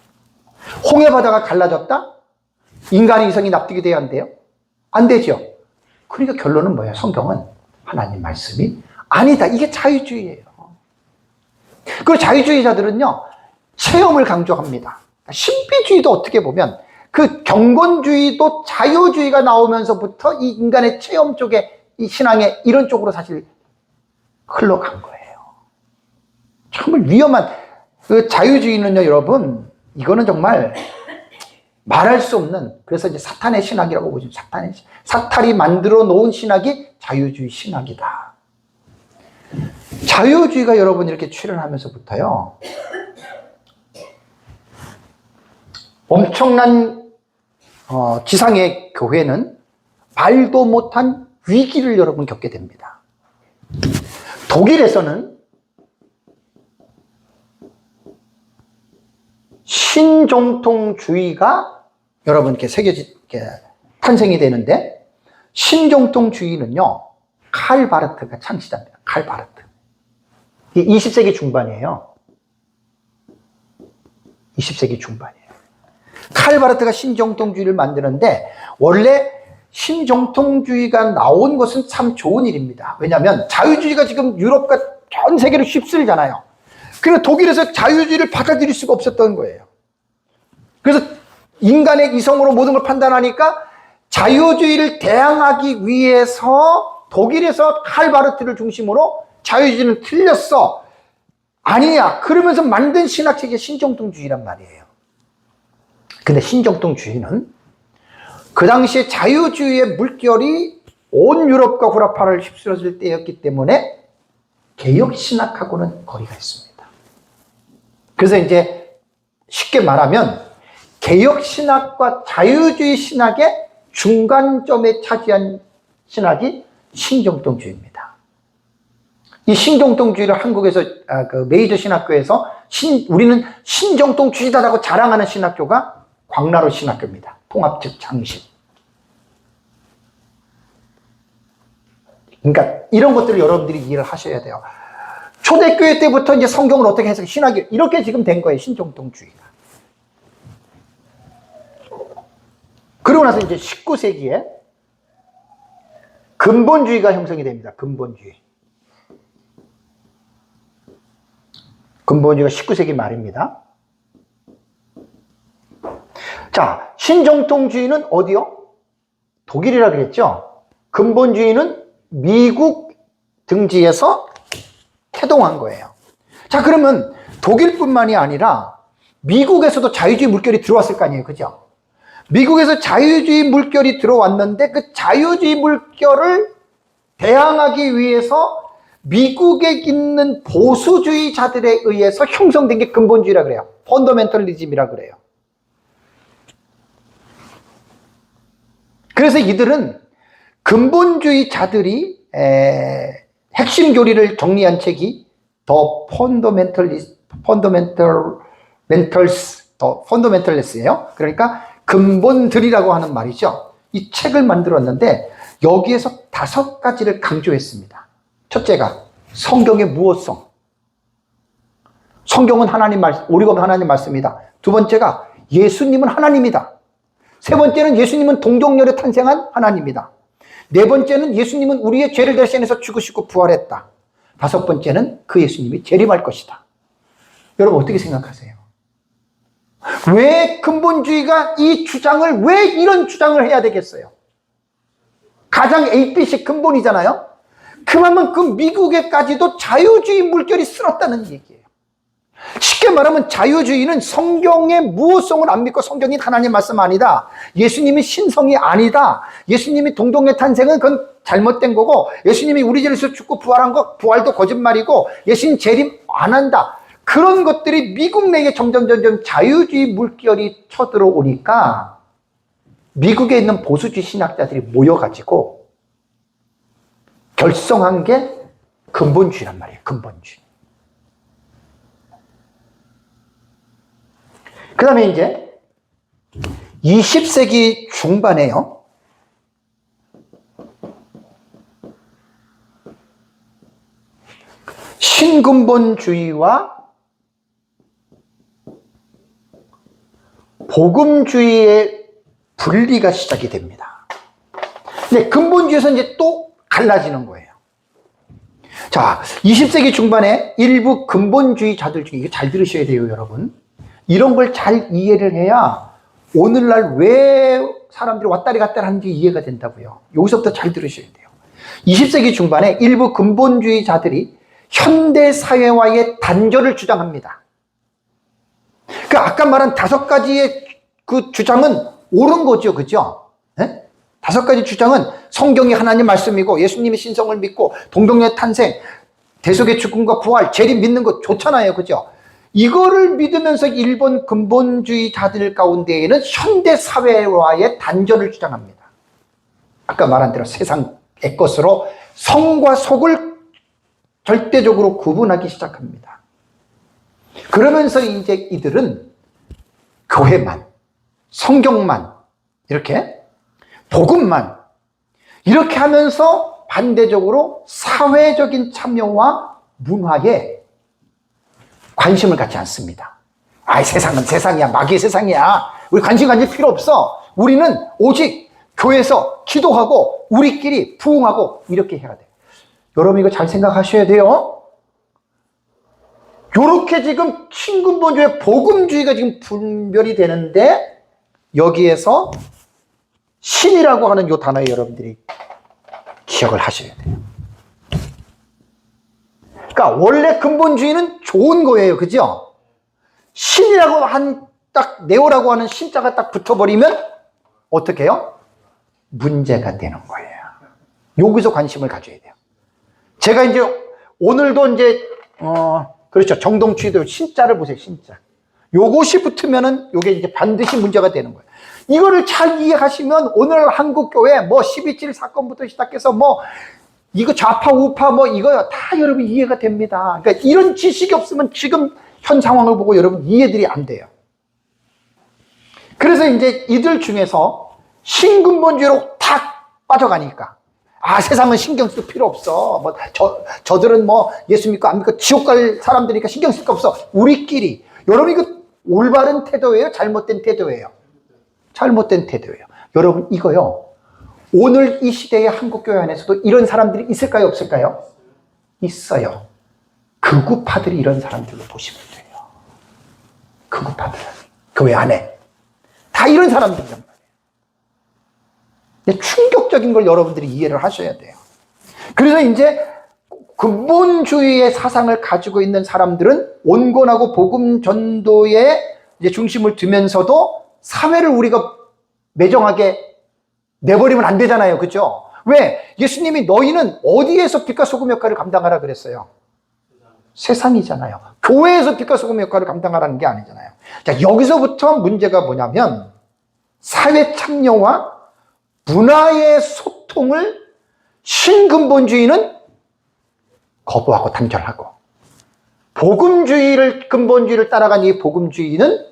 홍해바다가 갈라졌다? 인간의 이성이 납득이 돼요? 안 돼요? 안 되죠. 그러니까 결론은 뭐예요? 성경은 하나님 말씀이 아니다. 이게 자유주의예요. 그리고 자유주의자들은요, 체험을 강조합니다. 신비주의도 어떻게 보면 그 경건주의도 자유주의가 나오면서부터 이 인간의 체험 쪽에 이 신앙의 이런 쪽으로 사실 흘러간 거예요. 정말 위험한 그 자유주의는요, 여러분, 이거는 정말 말할 수 없는, 그래서 이제 사탄의 신학이라고 보죠. 사탄이 만들어 놓은 신학이 자유주의 신학이다. 자유주의가 여러분 이렇게 출현하면서부터요, 엄청난 지상의 교회는 말도 못한 위기를 여러분 겪게 됩니다. 독일에서는 신정통주의가 여러분 이렇게 탄생이 되는데, 신정통주의는요, 칼 바르트가 창시자입니다. 칼 바르트. 이게 20세기 중반이에요. 20세기 중반이에요. 칼 바르트가 신정통주의를 만드는데, 원래 신정통주의가 나온 것은 참 좋은 일입니다. 왜냐하면 자유주의가 지금 유럽과 전 세계를 휩쓸잖아요. 그래서 독일에서 자유주의를 받아들일 수가 없었던 거예요. 그래서 인간의 이성으로 모든 걸 판단하니까 자유주의를 대항하기 위해서 독일에서 칼 바르트를 중심으로 자유주의는 틀렸어, 아니냐, 그러면서 만든 신학책이 신정통주의란 말이에요. 근데 신정통주의는 그 당시에 자유주의의 물결이 온 유럽과 구라파를 휩쓸었을 때였기 때문에 개혁신학하고는 거리가 있습니다. 그래서 이제 쉽게 말하면 개혁신학과 자유주의 신학의 중간점에 차지한 신학이 신정통주의입니다. 이 신정통주의를 한국에서 그 메이저 신학교에서 우리는 신정통주의다라고 자랑하는 신학교가 광나루 신학교입니다. 통합 즉 장신. 그러니까 이런 것들을 여러분들이 이해를 하셔야 돼요. 초대교회 때부터 이제 성경을 어떻게 해서 신학이 이렇게 지금 된 거예요. 신정통주의가. 그러고 나서 이제 19세기에 근본주의가 형성이 됩니다. 근본주의가 19세기 말입니다. 자, 신정통주의는 어디요? 독일이라 그랬죠? 근본주의는 미국 등지에서 태동한 거예요. 자, 그러면 독일뿐만이 아니라 미국에서도 자유주의 물결이 들어왔을 거 아니에요. 그죠? 미국에서 자유주의 물결이 들어왔는데 그 자유주의 물결을 대항하기 위해서 미국에 있는 보수주의자들에 의해서 형성된 게 근본주의라 그래요. 펀더멘털리즘이라 그래요. 그래서 이들은 근본주의자들이 핵심 교리를 정리한 책이 더 펀더멘털리스예요. 그러니까 근본들이라고 하는 말이죠. 이 책을 만들었는데 여기에서 5가지를 강조했습니다. 첫째가 성경의 무엇성. 성경은 하나님 말씀, 오리가 하나님 말씀이다. 두 번째가 예수님은 하나님이다. 세 번째는 예수님은 동정녀로 탄생한 하나님이다. 네 번째는 예수님은 우리의 죄를 대신해서 죽으시고 부활했다. 다섯 번째는 그 예수님이 재림할 것이다. 여러분 어떻게 생각하세요? 왜 근본주의가 이 주장을, 왜 이런 주장을 해야 되겠어요? 가장 ABC식 근본이잖아요. 그만큼 미국에까지도 자유주의 물결이 쓸었다는 얘기예요. 쉽게 말하면 자유주의는 성경의 무호성을 안 믿고 성경이 하나님 말씀 아니다, 예수님이 신성이 아니다, 예수님이 동동의 탄생은 그건 잘못된 거고, 예수님이 우리 죄에서 죽고 부활한 거 부활도 거짓말이고, 예수님 재림 안 한다, 그런 것들이 미국 내에 점점 자유주의 물결이 쳐들어오니까 미국에 있는 보수주의 신학자들이 모여가지고 결성한 게 근본주의란 말이에요. 근본주의. 그 다음에 이제 20세기 중반에요, 신근본주의와 복음주의의 분리가 시작이 됩니다. 근데 근본주의에서 이제 또 갈라지는 거예요. 자, 20세기 중반에 일부 근본주의자들 중에, 이거 잘 들으셔야 돼요, 여러분. 이런 걸 잘 이해를 해야 오늘날 왜 사람들이 왔다리 갔다리 하는지 이해가 된다고요. 여기서부터 잘 들으셔야 돼요. 20세기 중반에 일부 근본주의자들이 현대사회와의 단절을 주장합니다. 그 아까 말한 5가지의 그 주장은 옳은 거죠. 그죠? 네? 5가지 주장은 성경이 하나님 말씀이고, 예수님의 신성을 믿고, 동정의 탄생, 대속의 죽음과 부활, 재림 믿는 거 좋잖아요. 그죠? 이거를 믿으면서 일본 근본주의자들 가운데에는 현대사회와의 단절을 주장합니다. 아까 말한 대로 세상의 것으로 성과 속을 절대적으로 구분하기 시작합니다. 그러면서 이제 이들은 교회만, 성경만, 이렇게 복음만, 이렇게 하면서 반대적으로 사회적인 참여와 문화에 관심을 갖지 않습니다. 아이, 세상은 세상이야, 마귀의 세상이야, 우리 관심 가질 필요 없어, 우리는 오직 교회에서 기도하고 우리끼리 부흥하고 이렇게 해야 돼. 여러분 이거 잘 생각하셔야 돼요. 요렇게 지금 신근본주의, 복음주의가 지금 분별이 되는데, 여기에서 신이라고 하는 요 단어에 여러분들이 기억을 하셔야 돼요. 그러니까 원래 근본주의는 좋은 거예요. 그죠? 신이라고 한, 딱 네오라고 하는 신자가 딱 붙어버리면 어떻게 해요? 문제가 되는 거예요. 여기서 관심을 가져야 돼요. 제가 이제 오늘도 이제 그렇죠, 정동주의도 신자를 보세요. 신자. 요것이 붙으면은 요게 이제 반드시 문제가 되는 거예요. 이거를 잘 이해하시면 오늘 한국교회 뭐 12.7 사건부터 시작해서 뭐 이거 좌파 우파 뭐 이거 다 여러분 이해가 됩니다. 그러니까 이런 지식이 없으면 지금 현 상황을 보고 여러분 이해들이 안 돼요. 그래서 이제 이들 중에서 신근본주의로 탁 빠져가니까, 아, 세상은 신경 쓸 필요 없어, 뭐 저들은 뭐 예수 믿고 안 믿고 지옥 갈 사람들이니까 신경 쓸 거 없어, 우리끼리. 여러분 이거 올바른 태도예요, 잘못된 태도예요? 잘못된 태도예요. 여러분 이거요, 오늘 이 시대의 한국교회 안에서도 이런 사람들이 있을까요, 없을까요? 있어요. 극우파들이 이런 사람들로 보시면 돼요. 극우파들, 교회 안에 다 이런 사람들이란 말이에요. 충격적인 걸 여러분들이 이해를 하셔야 돼요. 그래서 이제 근본주의의 사상을 가지고 있는 사람들은 온건하고 복음 전도에 이제 중심을 두면서도 사회를 우리가 매정하게 내버리면 안 되잖아요. 그죠? 왜? 예수님이 너희는 어디에서 빛과 소금 역할을 감당하라 그랬어요? 세상이잖아요. 교회에서 빛과 소금 역할을 감당하라는 게 아니잖아요. 자, 여기서부터 문제가 뭐냐면, 사회 참여와 문화의 소통을 신근본주의는 거부하고 단절하고, 복음주의를, 근본주의를 따라간 이 복음주의는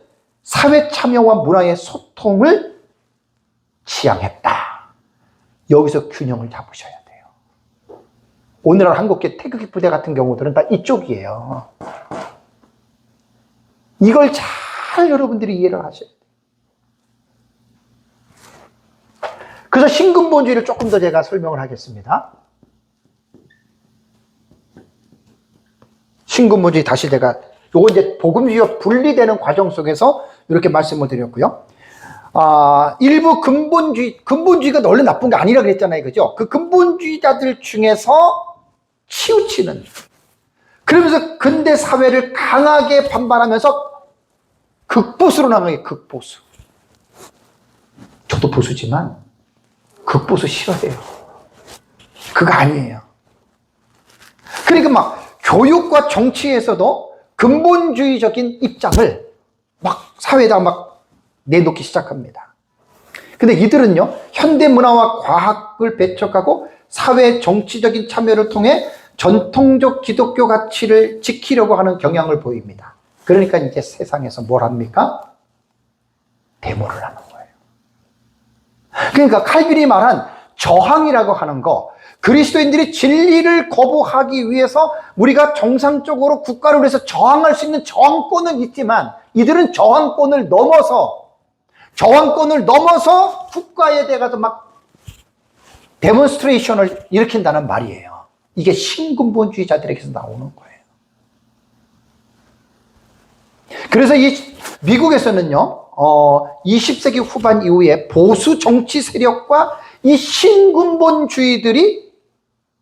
사회 참여와 문화의 소통을 지향했다. 여기서 균형을 잡으셔야 돼요. 오늘날 한국계 태극기부대 같은 경우들은 다 이쪽이에요. 이걸 잘 여러분들이 이해를 하셔야 돼요. 그래서 신근본주의를 조금 더 제가 설명을 하겠습니다. 신근본주의 다시 제가 요거 이제 복음주의와 분리되는 과정 속에서 이렇게 말씀을 드렸고요. 일부 근본주의가 원래 나쁜 게 아니라 그랬잖아요. 그죠? 그 근본주의자들 중에서 치우치는, 그러면서 근대 사회를 강하게 반발하면서 극보수로 나가게, 극보수. 저도 보수지만 극보수 싫어해요. 그거 아니에요. 그러니까 막 교육과 정치에서도 근본주의적인 입장을 막 사회에다 막 내놓기 시작합니다. 근데 이들은요, 현대문화와 과학을 배척하고 사회 정치적인 참여를 통해 전통적 기독교 가치를 지키려고 하는 경향을 보입니다. 그러니까 이제 세상에서 뭘 합니까? 데모를 하는 거예요. 그러니까 칼빈이 말한 저항이라고 하는 거, 그리스도인들이 진리를 거부하기 위해서 우리가 정상적으로 국가를 위해서 저항할 수 있는 저항권은 있지만, 이들은 저항권을 넘어서 국가에 대해서 막 데몬스트레이션을 일으킨다는 말이에요. 이게 신근본주의자들에게서 나오는 거예요. 그래서 이 미국에서는요, 20세기 후반 이후에 보수 정치 세력과 이 신근본주의들이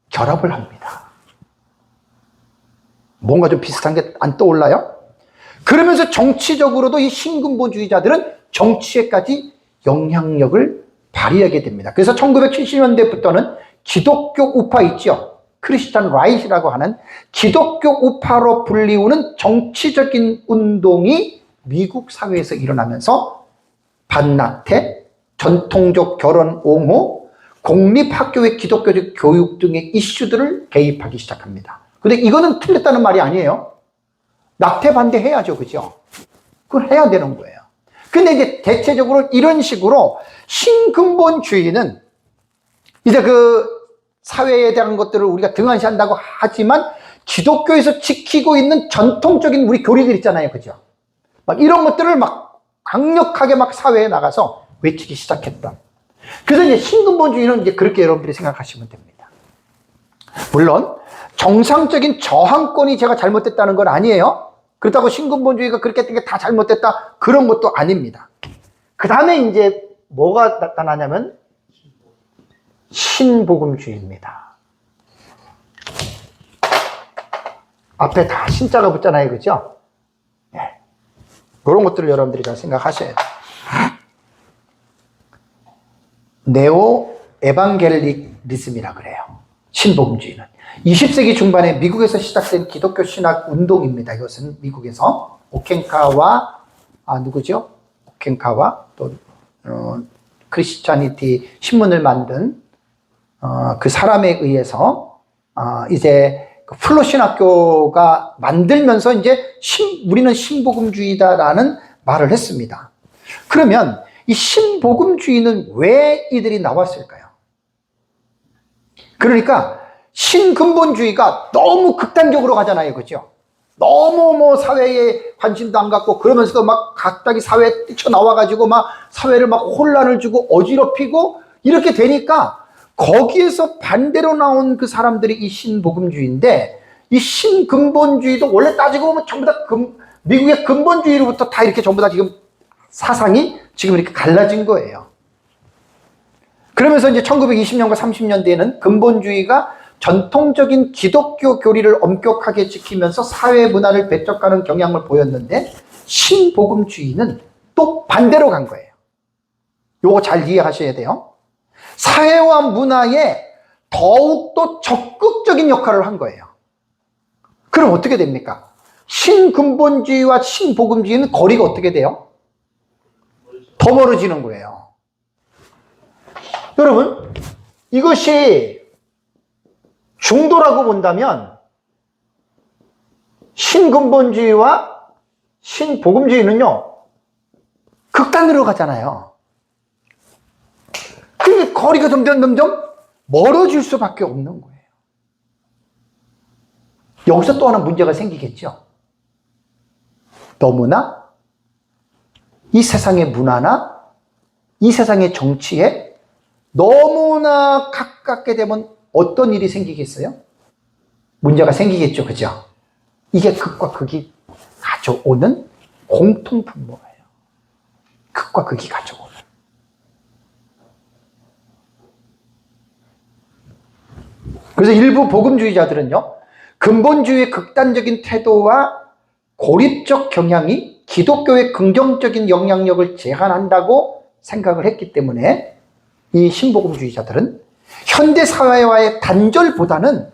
결합을 합니다. 뭔가 좀 비슷한 게 안 떠올라요? 그러면서 정치적으로도 이 신근본주의자들은 정치에까지 영향력을 발휘하게 됩니다. 그래서 1970년대부터는 기독교 우파 있죠. 크리스찬 라이트라고 하는 기독교 우파로 불리우는 정치적인 운동이 미국 사회에서 일어나면서 반낙태, 전통적 결혼 옹호, 공립학교의 기독교적 교육 등의 이슈들을 개입하기 시작합니다. 근데 이거는 틀렸다는 말이 아니에요. 낙태 반대해야죠. 그죠? 그걸 해야 되는 거예요. 근데 이제 대체적으로 이런 식으로 신근본주의는 이제 그 사회에 대한 것들을 우리가 등한시한다고 하지만 기독교에서 지키고 있는 전통적인 우리 교리들 있잖아요. 그죠? 막 이런 것들을 막 강력하게 막 사회에 나가서 외치기 시작했다. 그래서 이제 신근본주의는 이제 그렇게 여러분들이 생각하시면 됩니다. 물론 정상적인 저항권이 제가 잘못됐다는 건 아니에요. 그렇다고 신근본주의가 그렇게 했던 게 다 잘못됐다, 그런 것도 아닙니다. 그 다음에 이제 뭐가 나타나냐면 신복음주의입니다. 앞에 다 신자가 붙잖아요. 그죠? 네. 그런 것들을 여러분들이 잘 생각하셔야 돼요. 네오 에반겔리즘이라 그래요. 신복음주의는 20세기 중반에 미국에서 시작된 기독교 신학 운동입니다. 이것은 미국에서 오켄카와 누구죠? 오켄카와 또 크리스찬니티 신문을 만든 그 사람에 의해서 이제 플로 신학교가 만들면서 이제 우리는 신복음주의다라는 말을 했습니다. 그러면 이 신복음주의는 왜 이들이 나왔을까요? 그러니까 신근본주의가 너무 극단적으로 가잖아요. 그죠? 너무 뭐 사회에 관심도 안 갖고 그러면서도 막 갑자기 사회에 뛰쳐나와가지고 막 사회를 막 혼란을 주고 어지럽히고 이렇게 되니까 거기에서 반대로 나온 그 사람들이 이 신복음주의인데, 이 신근본주의도 원래 따지고 보면 전부 다 미국의 근본주의로부터 다 이렇게 전부 다 지금 사상이 지금 이렇게 갈라진 거예요. 그러면서 이제 1920년과 30년대에는 근본주의가 전통적인 기독교 교리를 엄격하게 지키면서 사회 문화를 배척하는 경향을 보였는데, 신복음주의는 또 반대로 간 거예요. 요거 잘 이해하셔야 돼요. 사회와 문화에 더욱더 적극적인 역할을 한 거예요. 그럼 어떻게 됩니까? 신근본주의와 신복음주의는 거리가 어떻게 돼요? 더 멀어지는 거예요. 여러분, 이것이 중도라고 본다면 신근본주의와 신복음주의는요, 극단으로 가잖아요. 그게 거리가 점점 멀어질 수밖에 없는 거예요. 여기서 또 하나 문제가 생기겠죠. 너무나 이 세상의 문화나 이 세상의 정치에 너무나 가깝게 되면 어떤 일이 생기겠어요? 문제가 생기겠죠. 그죠? 이게 극과 극이 가져오는 공통분모예요. 극과 극이 가져오는. 그래서 일부 복음주의자들은요, 근본주의의 극단적인 태도와 고립적 경향이 기독교의 긍정적인 영향력을 제한한다고 생각을 했기 때문에 이 신복음주의자들은 현대 사회와의 단절보다는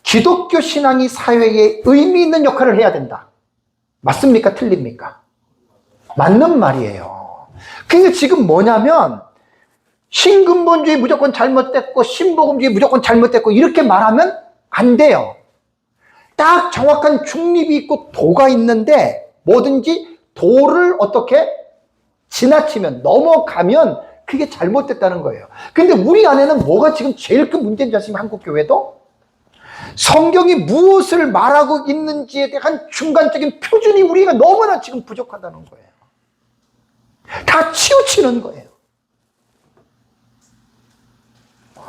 기독교 신앙이 사회에 의미 있는 역할을 해야 된다. 맞습니까? 틀립니까? 맞는 말이에요. 그러니까 지금 뭐냐면 신근본주의 무조건 잘못됐고 신복음주의 무조건 잘못됐고 이렇게 말하면 안 돼요. 딱 정확한 중립이 있고 도가 있는데 뭐든지 도를 어떻게 지나치면 넘어가면 그게 잘못됐다는 거예요. 근데 우리 안에는 뭐가 지금 제일 큰 문제인지 아시면 한국교회도 성경이 무엇을 말하고 있는지에 대한 중간적인 표준이 우리가 너무나 지금 부족하다는 거예요. 다 치우치는 거예요.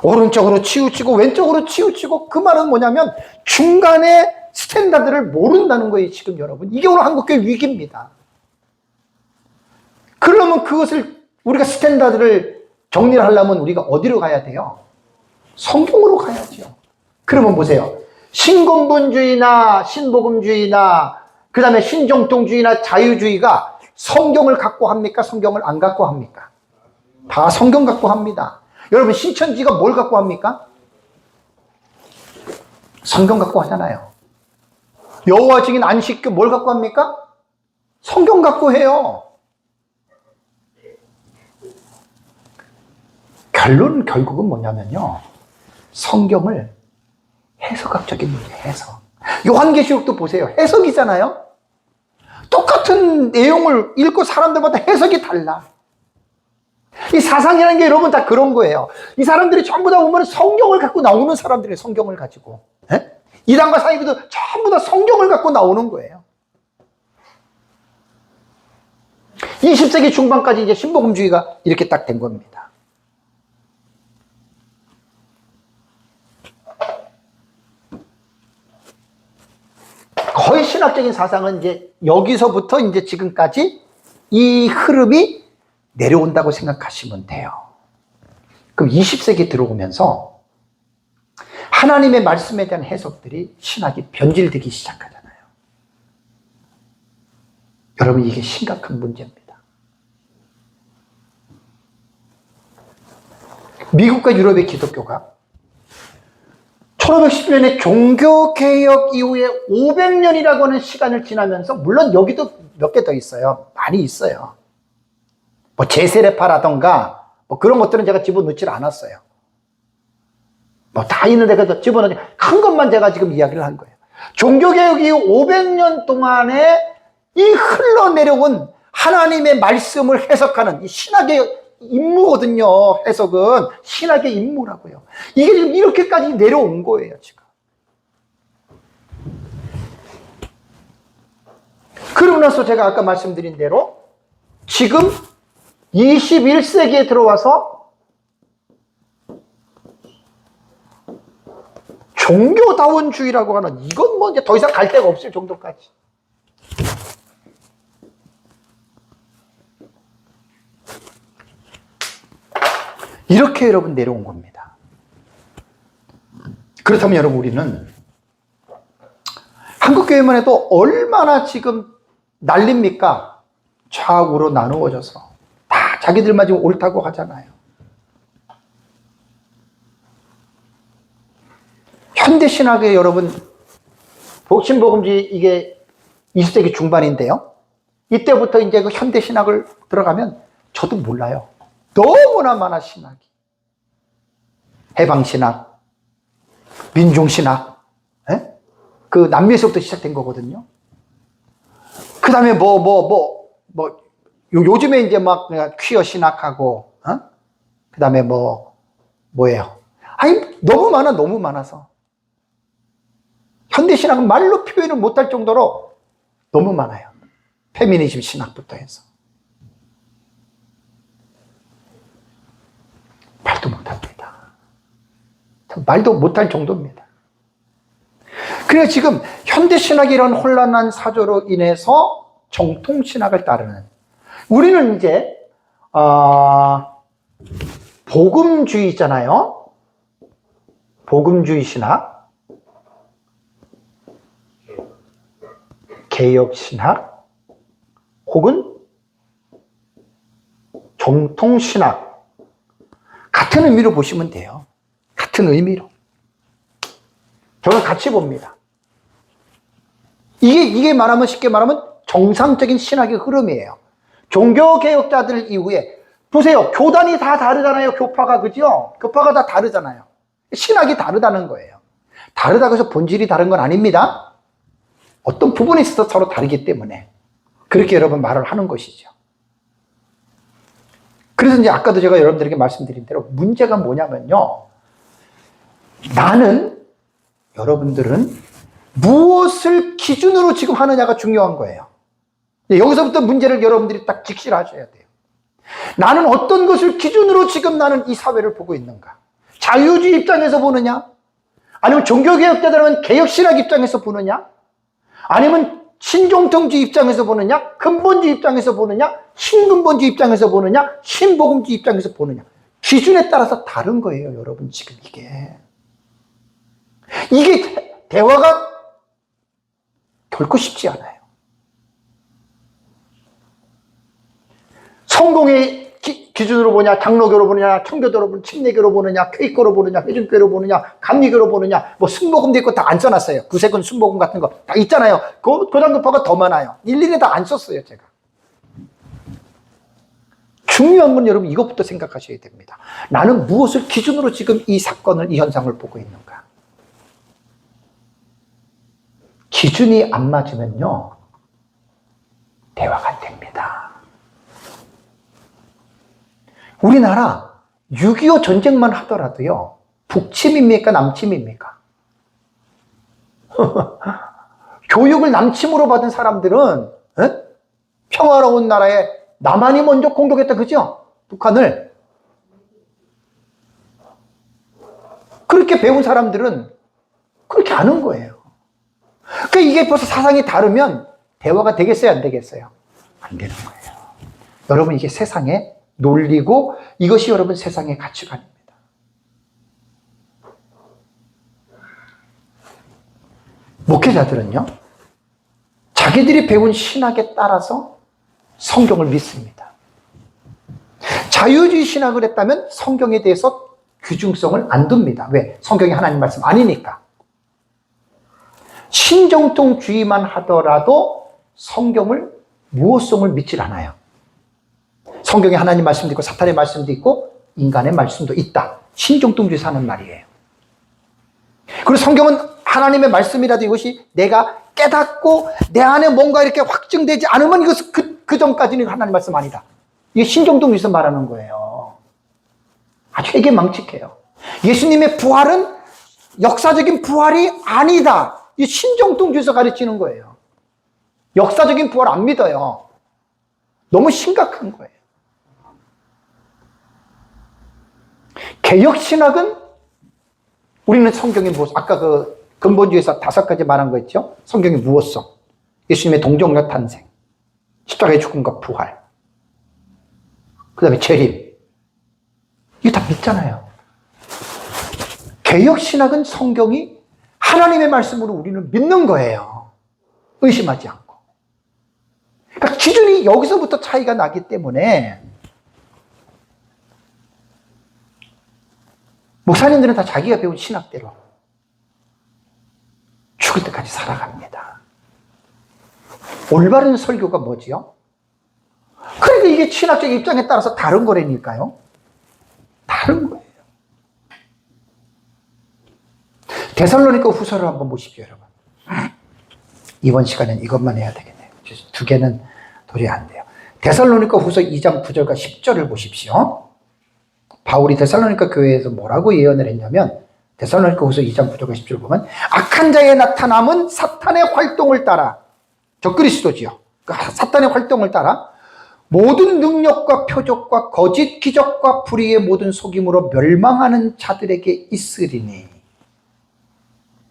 오른쪽으로 치우치고 왼쪽으로 치우치고 그 말은 뭐냐면 중간에 스탠다드를 모른다는 거예요. 지금 여러분 이게 오늘 한국교회 위기입니다. 그러면 그것을 우리가 스탠다드를 정리를 하려면 우리가 어디로 가야 돼요? 성경으로 가야죠. 그러면 보세요. 신근본주의나 신복음주의나 그 다음에 신정통주의나 자유주의가 성경을 갖고 합니까? 성경을 안 갖고 합니까? 다 성경 갖고 합니다. 여러분 신천지가 뭘 갖고 합니까? 성경 갖고 하잖아요. 여호와 증인 안식교 뭘 갖고 합니까? 성경 갖고 해요. 결국은 뭐냐면요. 성경을 해석학적인 문제, 해석. 요한계시록도 보세요. 해석이잖아요. 똑같은 내용을 읽고 사람들마다 해석이 달라. 이 사상이라는 게 여러분 다 그런 거예요. 이 사람들이 전부 다 보면 성경을 갖고 나오는 사람들이에요. 성경을 가지고. 에? 이단과 사이비도 전부 다 성경을 갖고 나오는 거예요. 20세기 중반까지 이제 신복음주의가 이렇게 딱 된 겁니다. 거의 신학적인 사상은 이제 여기서부터 이제 지금까지 이 흐름이 내려온다고 생각하시면 돼요. 그럼 20세기 들어오면서 하나님의 말씀에 대한 해석들이 신학이 변질되기 시작하잖아요. 여러분 이게 심각한 문제입니다. 미국과 유럽의 기독교가 1510년에 종교개혁 이후에 500년이라고 하는 시간을 지나면서 물론 여기도 몇 개 더 있어요. 많이 있어요. 뭐 제세례파라던가 뭐 그런 것들은 제가 집어넣질 않았어요. 뭐 다 있는데 그래도 집어넣지 큰 것만 제가 지금 이야기를 한 거예요. 종교개혁 이후 500년 동안에 이 흘러내려온 하나님의 말씀을 해석하는 이 신학의 임무거든요. 해석은 신학의 임무라고요. 이게 지금 이렇게까지 내려온 거예요. 지금. 그러고 나서 제가 아까 말씀드린 대로 지금 21세기에 들어와서 종교다원주의라고 하는 이건 뭐 이제 더 이상 갈 데가 없을 정도까지. 이렇게 여러분 내려온 겁니다. 그렇다면 여러분 우리는 한국교회만 해도 얼마나 지금 난립니까? 좌우로 나누어져서 다 자기들만 지금 옳다고 하잖아요. 현대신학의 여러분 신복음주의 이게 20세기 중반인데요. 이때부터 이제 그 현대신학을 들어가면 저도 몰라요. 너무나 많아 신학이. 해방신학, 민중신학, 에? 그 남미에서부터 시작된 거거든요. 그 다음에 요즘에 이제 막 퀴어 신학하고, 그 다음에 뭐예요? 아니, 너무 많아, 너무 많아서. 현대신학은 말로 표현을 못할 정도로 너무 많아요. 페미니즘 신학부터 해서. 말도 못합니다. 말도 못할 정도입니다. 그래서 지금 현대신학이라는 혼란한 사조로 인해서 정통신학을 따르는 우리는 이제 복음주의 있잖아요. 복음주의 신학. 개혁신학 혹은 정통신학 같은 의미로 보시면 돼요. 같은 의미로. 저는 같이 봅니다. 이게 말하면 쉽게 말하면 정상적인 신학의 흐름이에요. 종교개혁자들 이후에 보세요. 교단이 다 다르잖아요. 교파가, 그죠? 교파가 다 다르잖아요. 신학이 다르다는 거예요. 다르다고 해서 본질이 다른 건 아닙니다. 어떤 부분에 있어서 서로 다르기 때문에 그렇게 여러분 말을 하는 것이죠. 그래서 이제 아까도 제가 여러분들에게 말씀드린 대로 문제가 뭐냐면요. 나는, 여러분들은 무엇을 기준으로 지금 하느냐가 중요한 거예요. 여기서부터 문제를 여러분들이 딱 직시하셔야 돼요. 나는 어떤 것을 기준으로 지금 나는 이 사회를 보고 있는가? 자유주의 입장에서 보느냐? 아니면 종교개혁자들은 개혁신학 입장에서 보느냐? 아니면 신종통주의 입장에서 보느냐? 근본주의 입장에서 보느냐? 신근본주의 입장에서 보느냐? 신복음주의 입장에서 보느냐? 기준에 따라서 다른 거예요, 여러분. 지금 이게 대화가 결코 쉽지 않아요. 성공의 기준으로 보냐, 장로교로 보느냐, 청교도로 보느냐, 침례교로 보느냐, 케이크로 보느냐, 회중교로 보느냐, 감리교로 보느냐, 뭐 순복음도 있고 다 안 써놨어요. 구세군 순복음 같은 거 다 있잖아요. 고단교파가 더 많아요. 일일이 다 안 썼어요, 제가. 중요한 건 여러분 이것부터 생각하셔야 됩니다. 나는 무엇을 기준으로 지금 이 사건을, 이 현상을 보고 있는가? 기준이 안 맞으면요, 대화가 안 됩니다. 우리나라 6.25 전쟁만 하더라도요, 북침입니까, 남침입니까? 교육을 남침으로 받은 사람들은 평화로운 나라에 남한이 먼저 공격했다, 그죠? 북한을. 그렇게 배운 사람들은 그렇게 아는 거예요. 그러니까 이게 벌써 사상이 다르면 대화가 되겠어요, 안 되겠어요? 안 되는 거예요. 여러분, 이게 세상의 논리고 이것이 여러분 세상의 가치관입니다. 목회자들은요, 자기들이 배운 신학에 따라서 성경을 믿습니다. 자유주의 신학을 했다면 성경에 대해서 규중성을 안 둡니다. 왜? 성경이 하나님 말씀 아니니까. 신정통주의만 하더라도 성경을, 무엇성을 믿질 않아요. 성경에 하나님 말씀도 있고 사탄의 말씀도 있고 인간의 말씀도 있다. 신정통주의에서 하는 말이에요. 그리고 성경은 하나님의 말씀이라도 이것이 내가 깨닫고 내 안에 뭔가 이렇게 확증되지 않으면 이것은 그 전까지는 하나님 말씀 아니다. 이게 신정통주의에서 말하는 거예요. 아주 되게 망측해요. 예수님의 부활은 역사적인 부활이 아니다. 이 신정통주의에서 가르치는 거예요. 역사적인 부활 안 믿어요. 너무 심각한 거예요. 개혁신학은 우리는 성경의 무엇, 아까 그 근본주의에서 5가지 말한 거 있죠? 성경의 무엇성, 예수님의 동정과 탄생, 십자가의 죽음과 부활, 그 다음에 재림. 이거 다 믿잖아요. 개혁신학은 성경이 하나님의 말씀으로 우리는 믿는 거예요. 의심하지 않고. 그러니까 기준이 여기서부터 차이가 나기 때문에 목사님들은 다 자기가 배운 신학대로 죽을 때까지 살아갑니다. 올바른 설교가 뭐지요? 그러니까 이게 신학적 입장에 따라서 다른 거라니까요. 다른 거예요. 데살로니가 후서를 한번 보십시오, 여러분. 이번 시간엔 이것만 해야 되겠네요. 2개는 도저히 안 돼요. 데살로니가 후서 2장 9절과 10절을 보십시오. 바울이 데살로니가 교회에서 뭐라고 예언을 했냐면, 데살로니가 후서 2장 9절과 10절을 보면, 악한 자의 나타남은 사탄의 활동을 따라, 적그리스도지요. 그러니까 사탄의 활동을 따라 모든 능력과 표적과 거짓 기적과 불의의 모든 속임으로 멸망하는 자들에게 있으리니.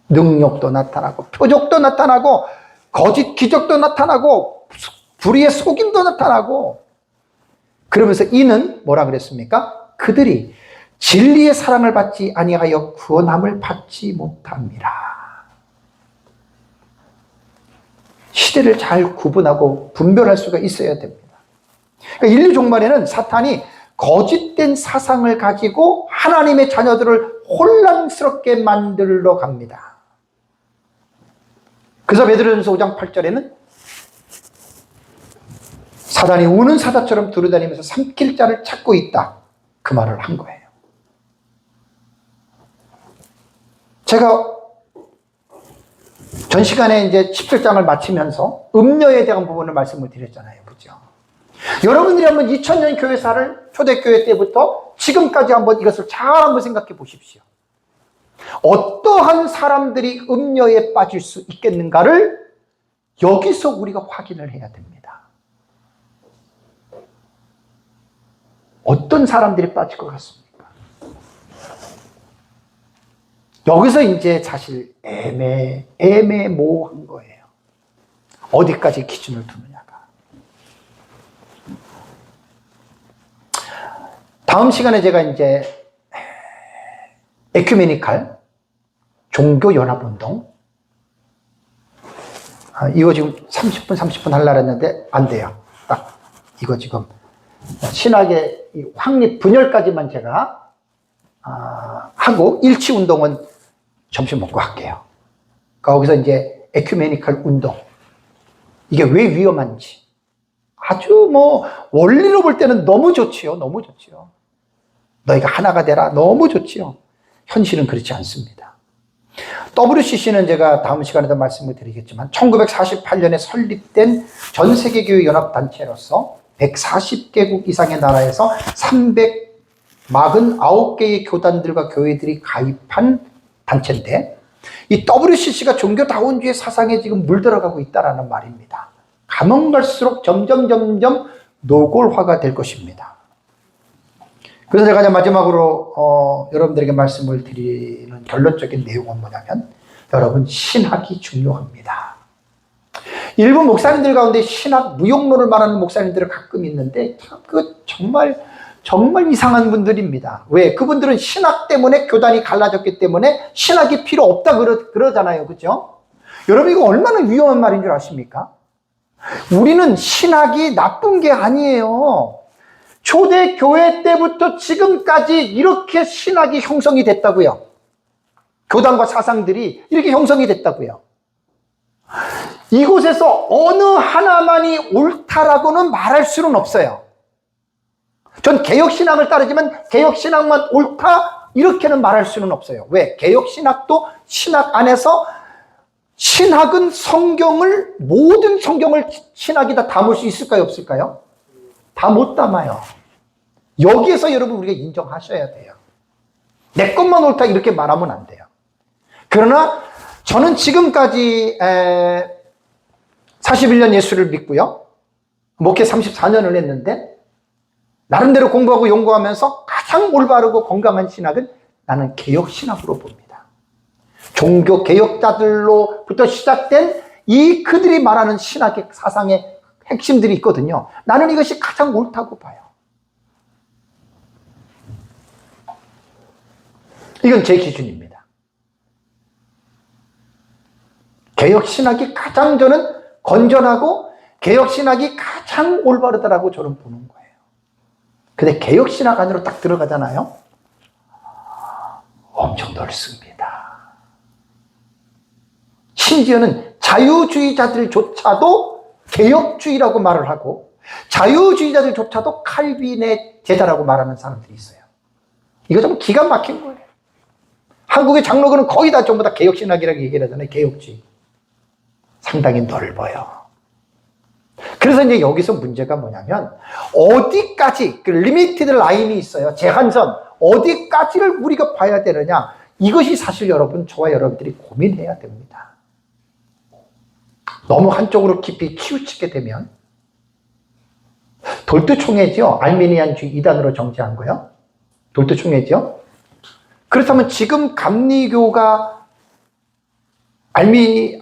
능력도 나타나고 표적도 나타나고 거짓 기적도 나타나고 불의의 속임도 나타나고, 그러면서 이는 뭐라 그랬습니까? 그들이 진리의 사랑을 받지 아니하여 구원함을 받지 못함이라. 시대를 잘 구분하고 분별할 수가 있어야 됩니다. 그러니까 인류 종말에는 사탄이 거짓된 사상을 가지고 하나님의 자녀들을 혼란스럽게 만들러 갑니다. 그래서 베드로전서 5장 8절에는 사단이 우는 사자처럼 두루다니면서 삼킬 자를 찾고 있다, 그 말을 한 거예요. 제가 전 시간에 이제 17장을 마치면서 음녀에 대한 부분을 말씀을 드렸잖아요. 그죠? 여러분들이 한번 2000년 교회사를 초대교회 때부터 지금까지 한번 이것을 잘 한번 생각해 보십시오. 어떠한 사람들이 음녀에 빠질 수 있겠는가를 여기서 우리가 확인을 해야 됩니다. 어떤 사람들이 빠질 것 같습니까? 여기서 이제 사실 애매모호한 거예요. 어디까지 기준을 두느냐가. 다음 시간에 제가 이제 에큐메니칼 종교연합운동, 이거 지금 30분 하려고 했는데 안 돼요. 딱 이거 지금 신학의 확립 분열까지만 제가 하고 일치운동은 점심 먹고 할게요. 거기서 이제 에큐메니칼 운동, 이게 왜 위험한지, 아주 뭐 원리로 볼 때는 너무 좋지요. 너무 좋지요. 너희가 하나가 되라, 너무 좋지요. 현실은 그렇지 않습니다. WCC는 제가 다음 시간에도 말씀을 드리겠지만 1948년에 설립된 전세계교회 연합단체로서 140개국 이상의 나라에서 349개의 교단들과 교회들이 가입한 단체인데, 이 WCC가 종교다원주의 사상에 지금 물들어가고 있다는 말입니다. 가면 갈수록 점점 노골화가 될 것입니다. 그래서 제가 마지막으로 여러분들에게 말씀을 드리는 결론적인 내용은 뭐냐면, 여러분, 신학이 중요합니다. 일부 목사님들 가운데 신학 무용론을 말하는 목사님들이 가끔 있는데 정말 이상한 분들입니다. 왜? 그분들은 신학 때문에 교단이 갈라졌기 때문에 신학이 필요 없다 그러잖아요. 그죠? 여러분, 이거 얼마나 위험한 말인 줄 아십니까? 우리는 신학이 나쁜 게 아니에요. 초대교회 때부터 지금까지 이렇게 신학이 형성이 됐다고요. 교단과 사상들이 이렇게 형성이 됐다고요. 이곳에서 어느 하나만이 옳다라고는 말할 수는 없어요. 전 개혁신학을 따르지만 개혁신학만 옳다 이렇게는 말할 수는 없어요. 왜? 개혁신학도 신학 안에서, 신학은 모든 성경을 신학이 다 담을 수 있을까요? 없을까요? 다 못 담아요. 여기에서 여러분 우리가 인정하셔야 돼요. 내 것만 옳다 이렇게 말하면 안 돼요. 그러나 저는 지금까지 41년 예수를 믿고요, 목회 34년을 했는데 나름대로 공부하고 연구하면서 가장 올바르고 건강한 신학은 나는 개혁신학으로 봅니다. 종교 개혁자들로부터 시작된 그들이 말하는 신학의 사상의 핵심들이 있거든요. 나는 이것이 가장 옳다고 봐요. 이건 제 기준입니다. 개혁신학이 가장 저는 건전하고 개혁신학이 가장 올바르다라고 저는 보는 거예요. 근데 개혁신학 안으로 딱 들어가잖아요. 엄청 넓습니다. 심지어는 자유주의자들조차도 개혁주의라고 말을 하고, 자유주의자들조차도 칼빈의 제자라고 말하는 사람들이 있어요. 이거 좀 기가 막힌 거예요. 한국의 장로교는 거의 다 전부 다 개혁신학이라고 얘기를 하잖아요. 개혁주의. 상당히 넓어요. 그래서 이제 여기서 문제가 뭐냐면, 어디까지, 리미티드 라인이 있어요. 제한선. 어디까지를 우리가 봐야 되느냐. 이것이 사실 여러분, 저와 여러분들이 고민해야 됩니다. 너무 한쪽으로 깊이 치우치게 되면, 돌투총회죠. 알미니안주의 이단으로 정지한 거요. 돌투총회죠. 그렇다면 지금 감리교가 알미니안의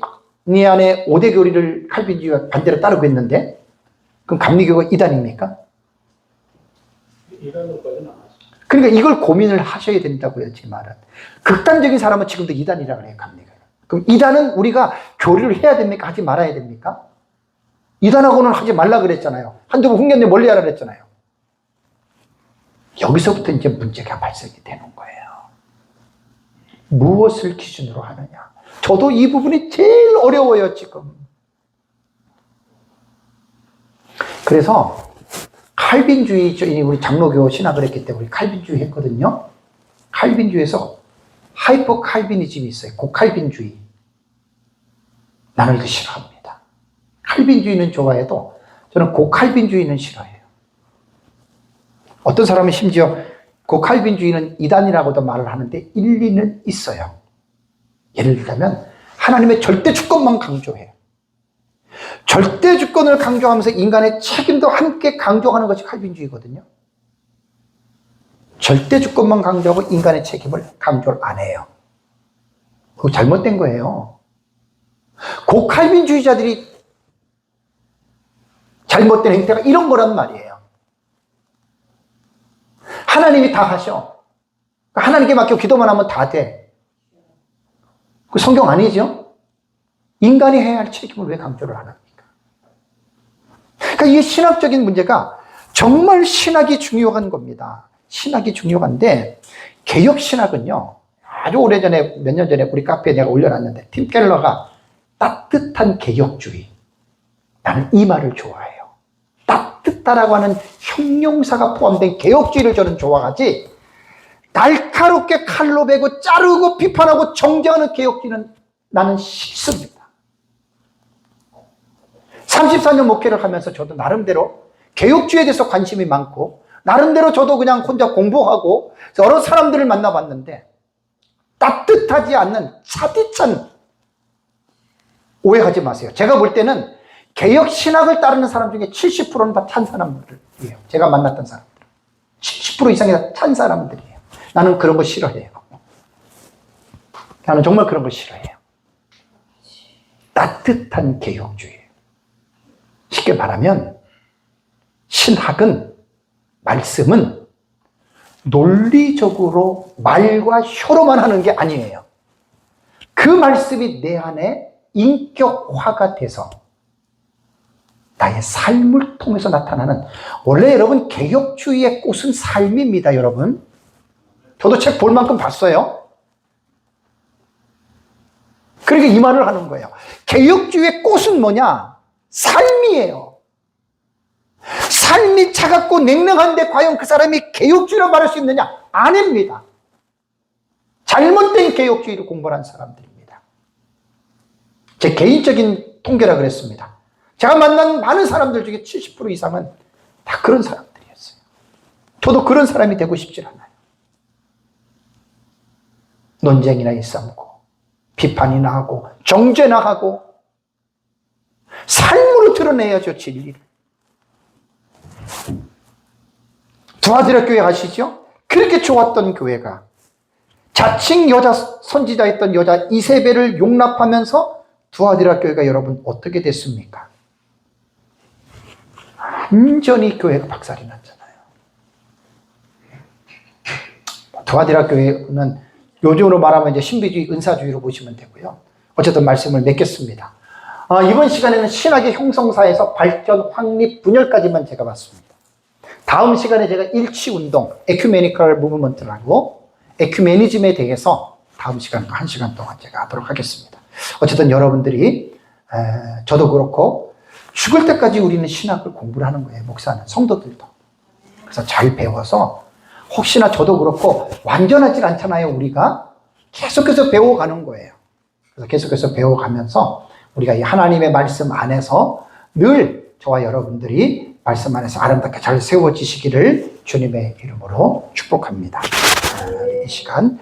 5대 교리를 칼빈주의가 반대로 따르고 있는데, 그럼 감리교가 이단입니까? 이단으로까지는 안 하죠. 그러니까 이걸 고민을 하셔야 된다고요, 제 말은. 극단적인 사람은 지금도 이단이라고 해요, 감리교는. 그럼 이단은 우리가 교리를 해야 됩니까? 하지 말아야 됩니까? 이단하고는 하지 말라 그랬잖아요. 한두 번 훈련에 멀리 하라 그랬잖아요. 여기서부터 이제 문제가 발생이 되는 거예요. 무엇을 기준으로 하느냐. 저도 이 부분이 제일 어려워요, 지금. 그래서 칼빈주의, 우리 장로교 신학을 했기 때문에 칼빈주의 했거든요. 칼빈주의에서 하이퍼 칼빈이즘이 있어요. 고칼빈주의. 나는 이거 싫어합니다. 칼빈주의는 좋아해도 저는 고칼빈주의는 싫어해요. 어떤 사람은 심지어 고칼빈주의는 이단이라고도 말을 하는데 일리는 있어요. 예를 들자면 하나님의 절대 주권만 강조해요. 절대 주권을 강조하면서 인간의 책임도 함께 강조하는 것이 칼빈주의거든요. 절대 주권만 강조하고 인간의 책임을 강조를 안 해요. 그거 잘못된 거예요. 고칼빈주의자들이 잘못된 행태가 이런 거란 말이에요. 하나님이 다 하셔. 하나님께 맡겨 기도만 하면 다 돼. 그 성경 아니죠? 인간이 해야 할 책임을 왜 강조를 안 합니까? 그러니까 이 신학적인 문제가 정말 신학이 중요한 겁니다. 신학이 중요한데 개혁신학은요. 아주 오래전에 몇 년 전에 우리 카페에 내가 올려놨는데 팀 켈러가 따뜻한 개혁주의. 나는 이 말을 좋아해요. 따뜻하다고 하는 형용사가 포함된 개혁주의를 저는 좋아하지 날카롭게 칼로 베고 자르고 비판하고 정죄하는 개혁주의는 나는 싫습니다. 34년 목회를 하면서 저도 나름대로 개혁주의에 대해서 관심이 많고 나름대로 저도 그냥 혼자 공부하고 여러 사람들을 만나봤는데 따뜻하지 않는 차디찬 오해하지 마세요. 제가 볼 때는 개혁신학을 따르는 사람 중에 70%는 다 찬 사람들이에요. 제가 만났던 사람들 70% 이상이 다 찬 사람들이에요. 나는 그런 거 싫어해요. 나는 정말 그런 거 싫어해요. 따뜻한 개혁주의. 쉽게 말하면 신학은 말씀은 논리적으로 말과 혀로만 하는 게 아니에요. 그 말씀이 내 안에 인격화가 돼서 나의 삶을 통해서 나타나는 원래 여러분 개혁주의의 꽃은 삶입니다. 여러분 저도 책 볼 만큼 봤어요. 그러니까 이 말을 하는 거예요. 개혁주의의 꽃은 뭐냐? 삶이에요. 삶이 차갑고 냉랭한데 과연 그 사람이 개혁주의라고 말할 수 있느냐? 아닙니다. 잘못된 개혁주의를 공부한 사람들입니다. 제 개인적인 통계라 그랬습니다. 제가 만난 많은 사람들 중에 70% 이상은 다 그런 사람들이었어요. 저도 그런 사람이 되고 싶지 않아요. 논쟁이나 일삼고 비판이나 하고 정죄나 하고 삶으로 드러내야죠. 진리를. 두아디라 교회 아시죠? 그렇게 좋았던 교회가 자칭 여자 선지자였던 여자 이세벨을 용납하면서 두아디라 교회가 여러분 어떻게 됐습니까? 완전히 교회가 박살이 났잖아요. 두아디라 교회는 요즘으로 말하면 이제 신비주의, 은사주의로 보시면 되고요. 어쨌든 말씀을 맺겠습니다. 이번 시간에는 신학의 형성사에서 발전, 확립, 분열까지만 제가 봤습니다. 다음 시간에 제가 일치운동, 에큐메니컬 무브먼트라고 에큐메니즘에 대해서 다음 시간, 1시간 동안 제가 하도록 하겠습니다. 어쨌든 여러분들이, 저도 그렇고, 죽을 때까지 우리는 신학을 공부를 하는 거예요. 목사는, 성도들도. 그래서 잘 배워서, 혹시나 저도 그렇고, 완전하진 않잖아요, 우리가. 계속해서 배워가는 거예요. 그래서 계속해서 배워가면서, 우리가 이 하나님의 말씀 안에서 늘 저와 여러분들이 말씀 안에서 아름답게 잘 세워지시기를 주님의 이름으로 축복합니다. 이 시간